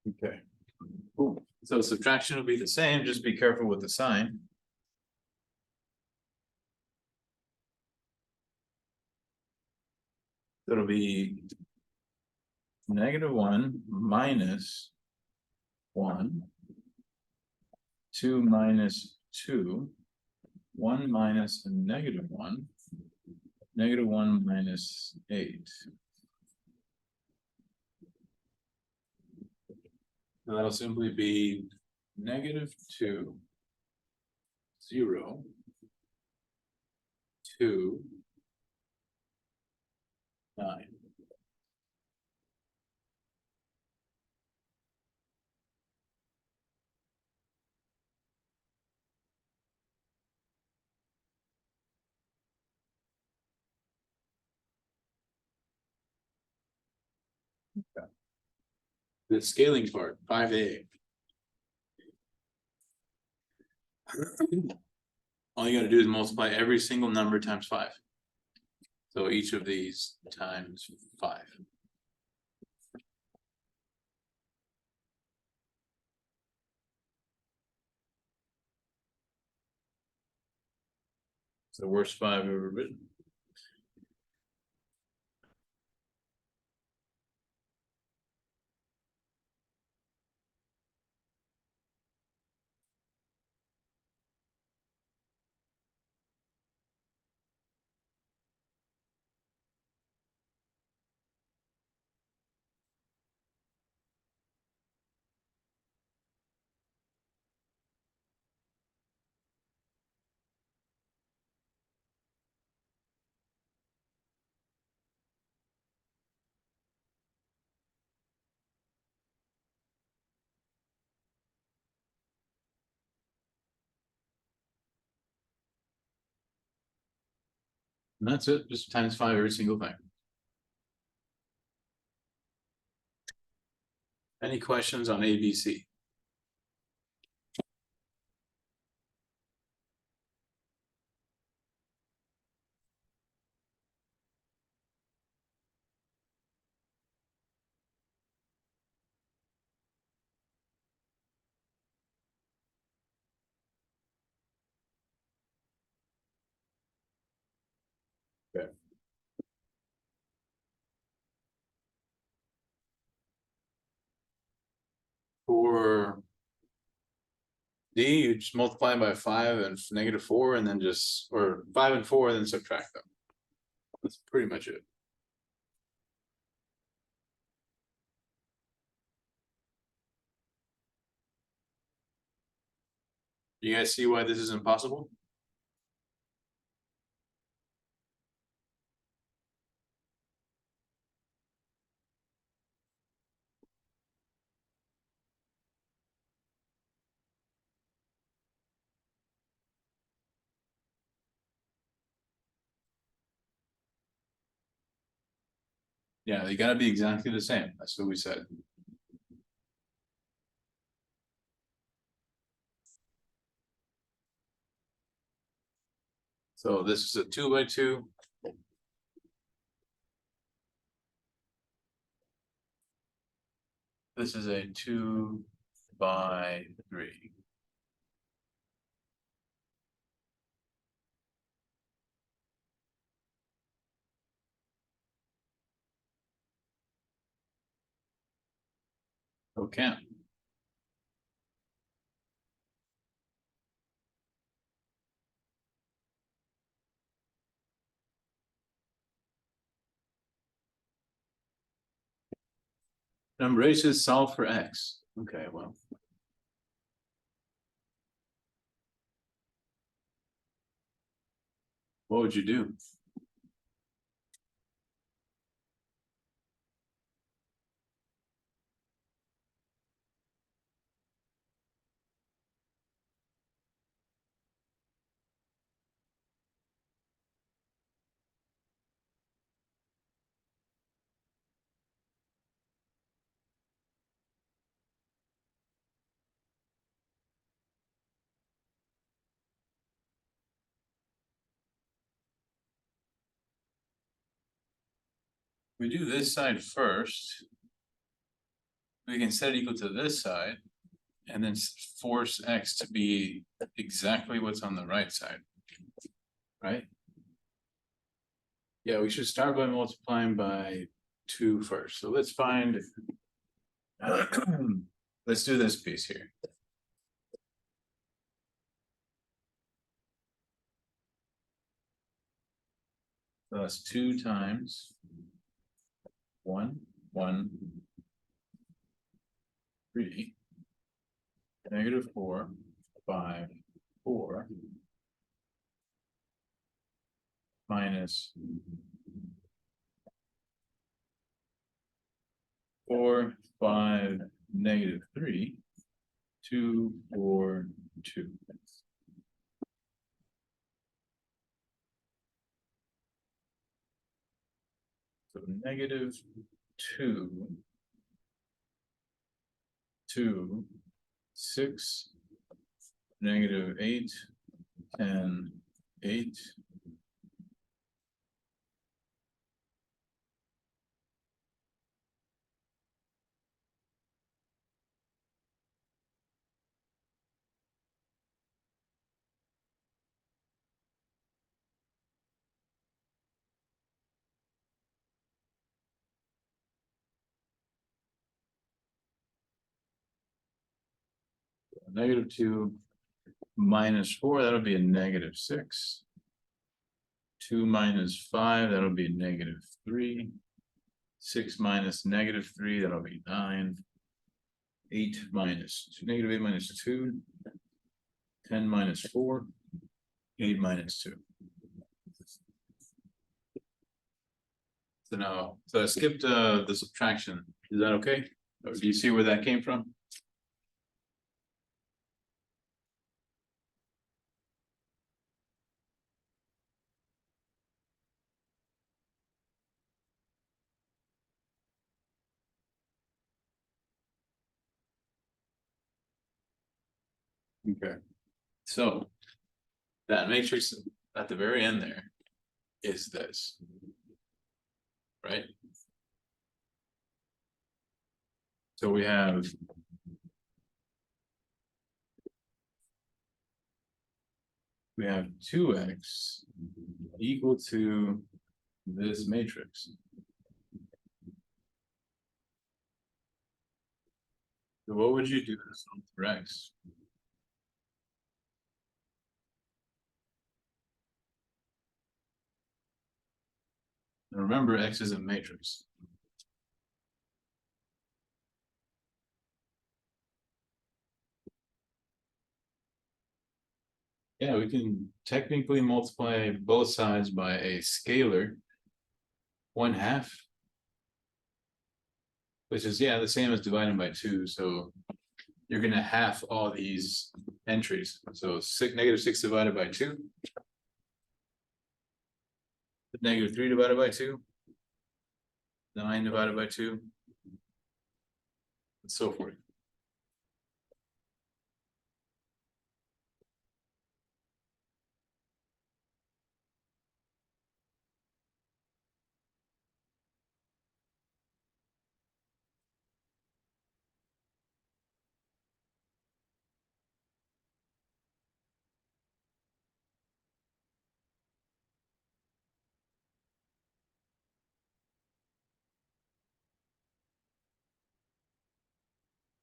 Okay. Cool. So subtraction will be the same, just be careful with the sign. It'll be -1 minus 1, 2 minus 2, 1 minus a -1, -1 minus 8. And that'll simply be -2, 0, 2, 9. Okay. The scaling part, 5a. All you gotta do is multiply every single number times 5. So each of these times 5. It's the worst 5 ever written. And that's it, just times 5 every single thing. Any questions on ABC? Okay. For D, you just multiply by 5 and -4, and then just, or 5 and 4, and then subtract them. That's pretty much it. You guys see why this is impossible? Yeah, they gotta be exactly the same. That's what we said. So this is a 2 by 2. This is a 2 by 3. Okay. Number eight is solve for x. Okay, well. What would you do? We do this side first. We can set it equal to this side, and then force x to be exactly what's on the right side. Right? Yeah, we should start by multiplying by 2 first. So let's find, let's do this piece here. So that's 2 times 1, 1, 3, -4, 5, 4, minus 4, 5, -3, 2, 4, 2. So -2, 2, 6, -8, 10, 8. -2 minus 4, that'll be a -6. 2 minus 5, that'll be -3. 6 minus -3, that'll be 9. 8 minus -8 minus 2. 10 minus 4. 8 minus 2. So now, so I skipped the subtraction. Is that okay? Or do you see where that came from? Okay. So that matrix at the very end there is this, right? So we have we have 2x equal to this matrix. So what would you do to solve for x? And remember, x is a matrix. Yeah, we can technically multiply both sides by a scalar, 1/2, which is, yeah, the same as dividing by 2. So you're going to half all these entries. So -6 divided by 2, -3 divided by 2, 9 divided by 2, and so forth.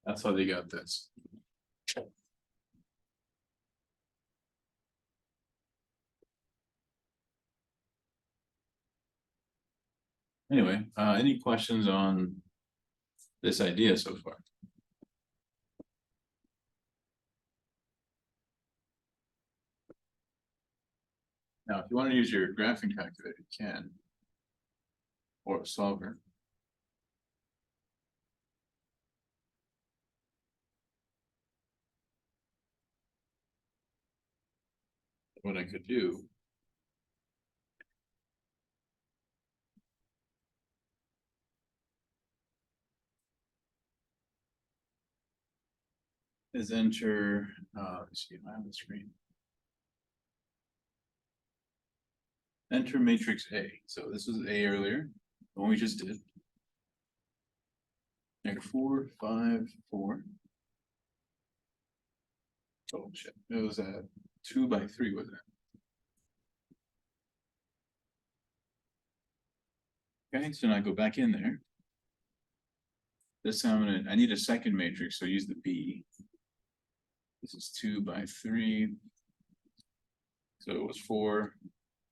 That's how they got this. Anyway, any questions on this idea so far? Now, if you want to use your graphing calculator, you can, or a solver. What I could do is enter, let's see, am I on the screen? Enter matrix A. So this was A earlier, the one we just did. -4, 5, 4. Oh shit, it was a 2 by 3, was it? Okay, so now I go back in there. This time I need a second matrix, so use the B. This is 2 by 3. So it was 4,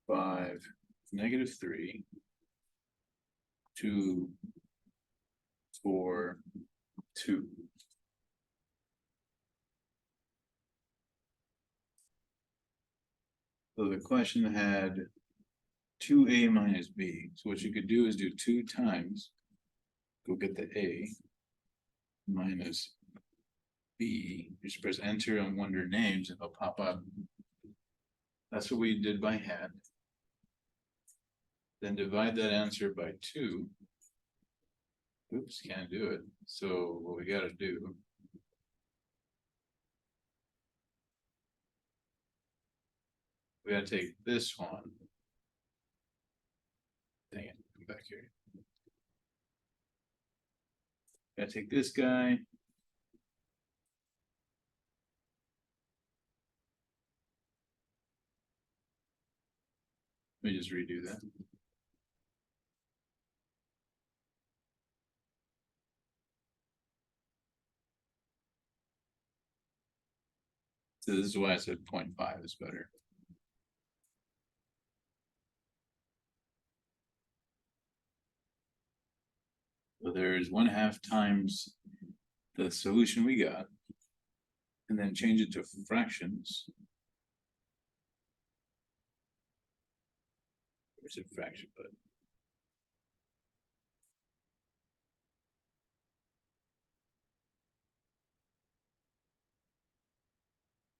5, -3, 2, 4, 2. So the question had 2A minus B. So what you could do is do 2 times, go get the A, minus B. You just press enter and wonder names and it'll pop up. That's what we did by hand. Then divide that answer by 2. Oops, can't do it. So what we gotta do, we gotta take this one. Dang it, come back here. Gotta take this guy. Let me just redo that. So this is why I said 0.5 is better. So there's 1/2 times the solution we got, and then change it to fractions. Where's a fraction, but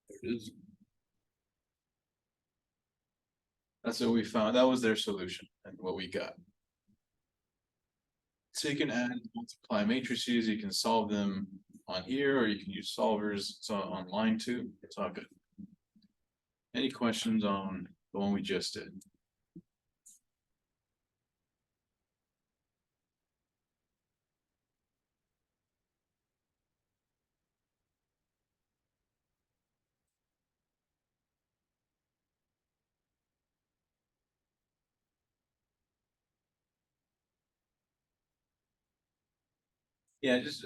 there it is. That's what we found. That was their solution and what we got. So you can add, multiply matrices, you can solve them on here, or you can use solvers. It's on line 2. It's all good. Any questions on the one we just did? Yeah, just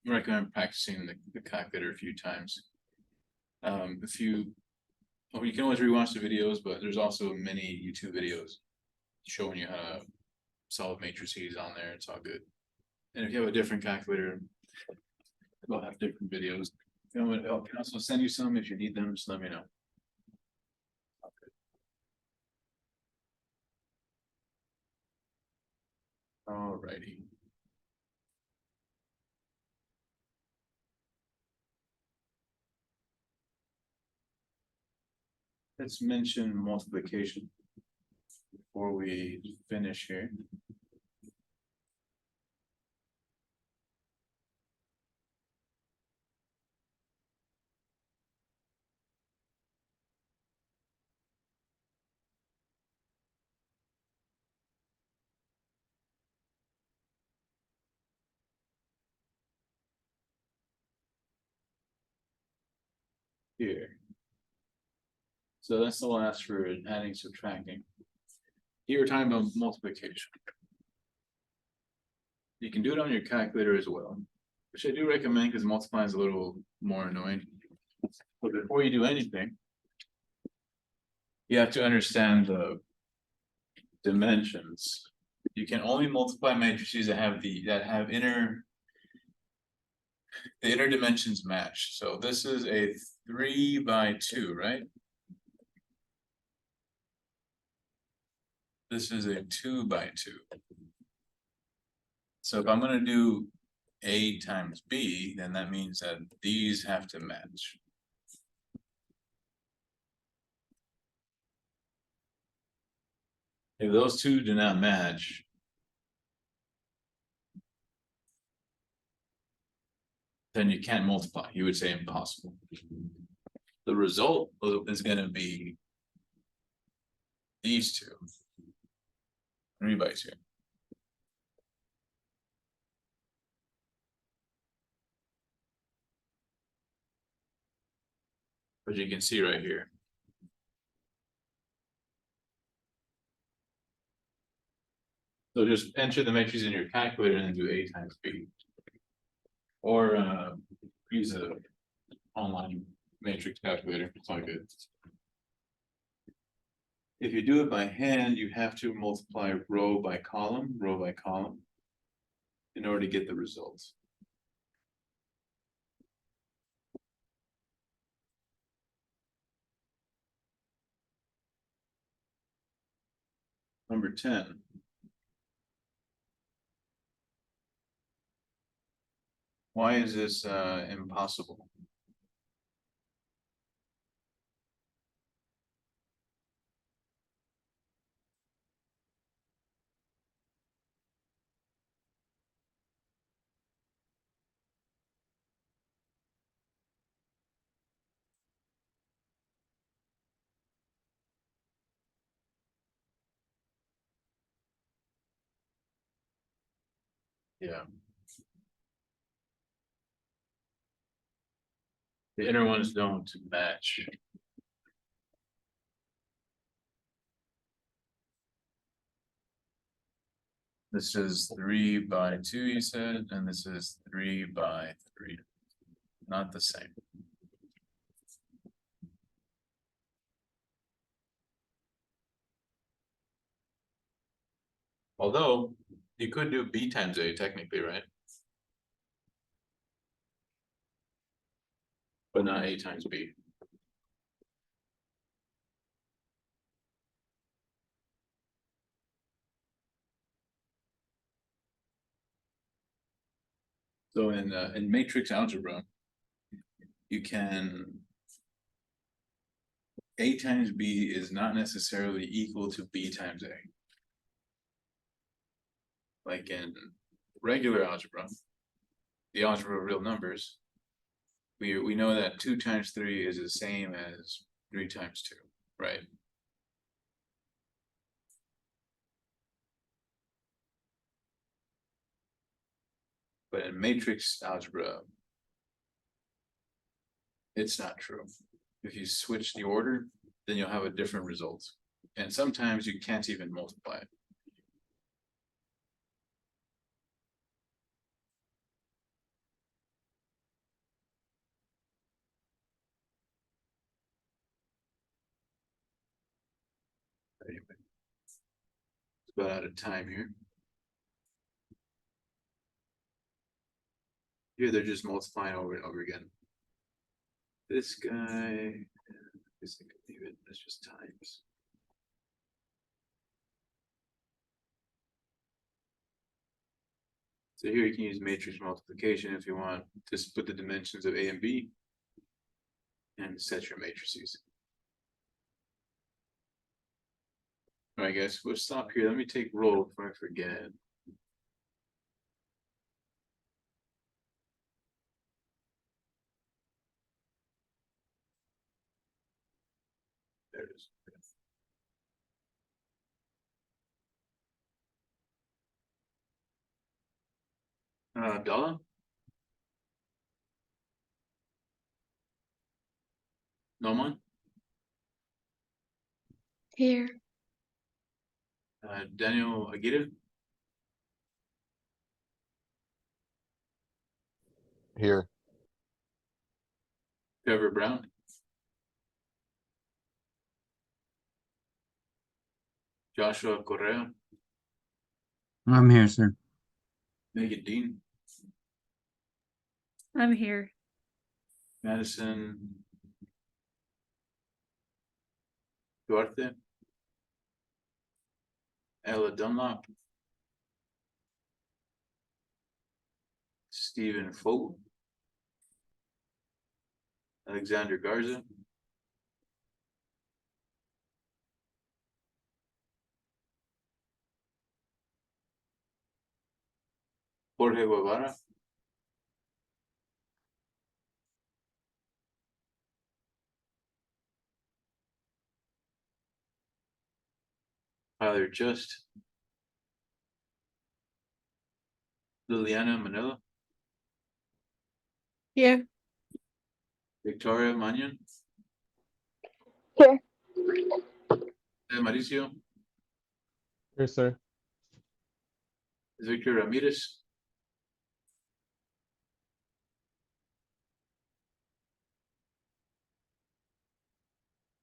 recommend practicing the calculator a few times. If you, oh, you can always rewatch the videos, but there's also many YouTube videos showing you how to solve matrices on there. It's all good. And if you have a different calculator, we'll have different videos. You know what, I can also send you some if you need them, just let me know. Alrighty. Let's mention multiplication before we finish here. Here. So that's the last for adding, subtracting. Here we're talking about multiplication. You can do it on your calculator as well, which I do recommend because multiplying is a little more annoying. But before you do anything, you have to understand the dimensions. You can only multiply matrices that have the inner dimensions match. So this is a 3 by 2, right? This is a 2 by 2. So if I'm going to do A times B, then that means that these have to match. If those two do not match, then you can't multiply. You would say impossible. The result is going to be these two, 3 by 2. But you can see right here. So just enter the matrix in your calculator and then do A times B. Or use a online matrix calculator. It's all good. If you do it by hand, you have to multiply row by column, in order to get the results. Number 10. Why is this impossible? Yeah. The inner ones don't match. This is 3 by 2, you said, and this is 3 by 3. Not the same. Although you could do B times A technically, right? But not A times B. So in matrix algebra, you can A times B is not necessarily equal to B times A. Like in regular algebra, the algebra of real numbers, we know that 2 times 3 is the same as 3 times 2, right? But in matrix algebra, it's not true. If you switch the order, then you'll have a different result. And sometimes you can't even multiply it. Anyway. It's about out of time here. Here they're just multiplying over and over again. This guy, I guess I could leave it, that's just times. So here you can use matrix multiplication if you want. Just put the dimensions of A and B and set your matrices. All right, guys, we'll stop here. Let me take roll before I forget. There it is. Dalla? Noman? Here. Daniel Aguirre? Here. Trevor Brown? Joshua Correa? I'm here, sir. Megan Dean? I'm here. Madison Duarte? Ella Dunlop? Stephen Fogle? Alexander Garza? Jorge Guevara? Tyler Just? Liliana Manila? Here. Victoria Mannion? Here. Mauricio? Here, sir. Victor Ramirez?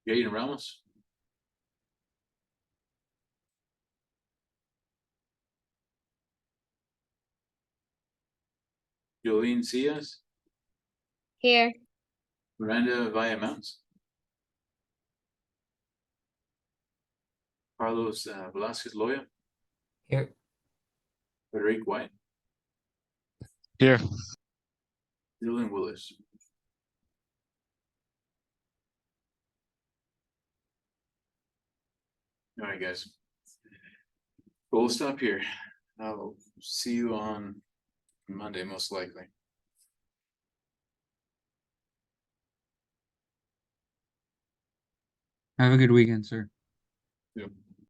Jaden Ramos? Jolene Cias? Here. Miranda Villamounts? Carlos Velasquez Loya? Here. Frederick White? Here. Dylan Willis? All right, guys. We'll stop here. I'll see you on Monday, most likely. Have a good weekend, sir. Yeah.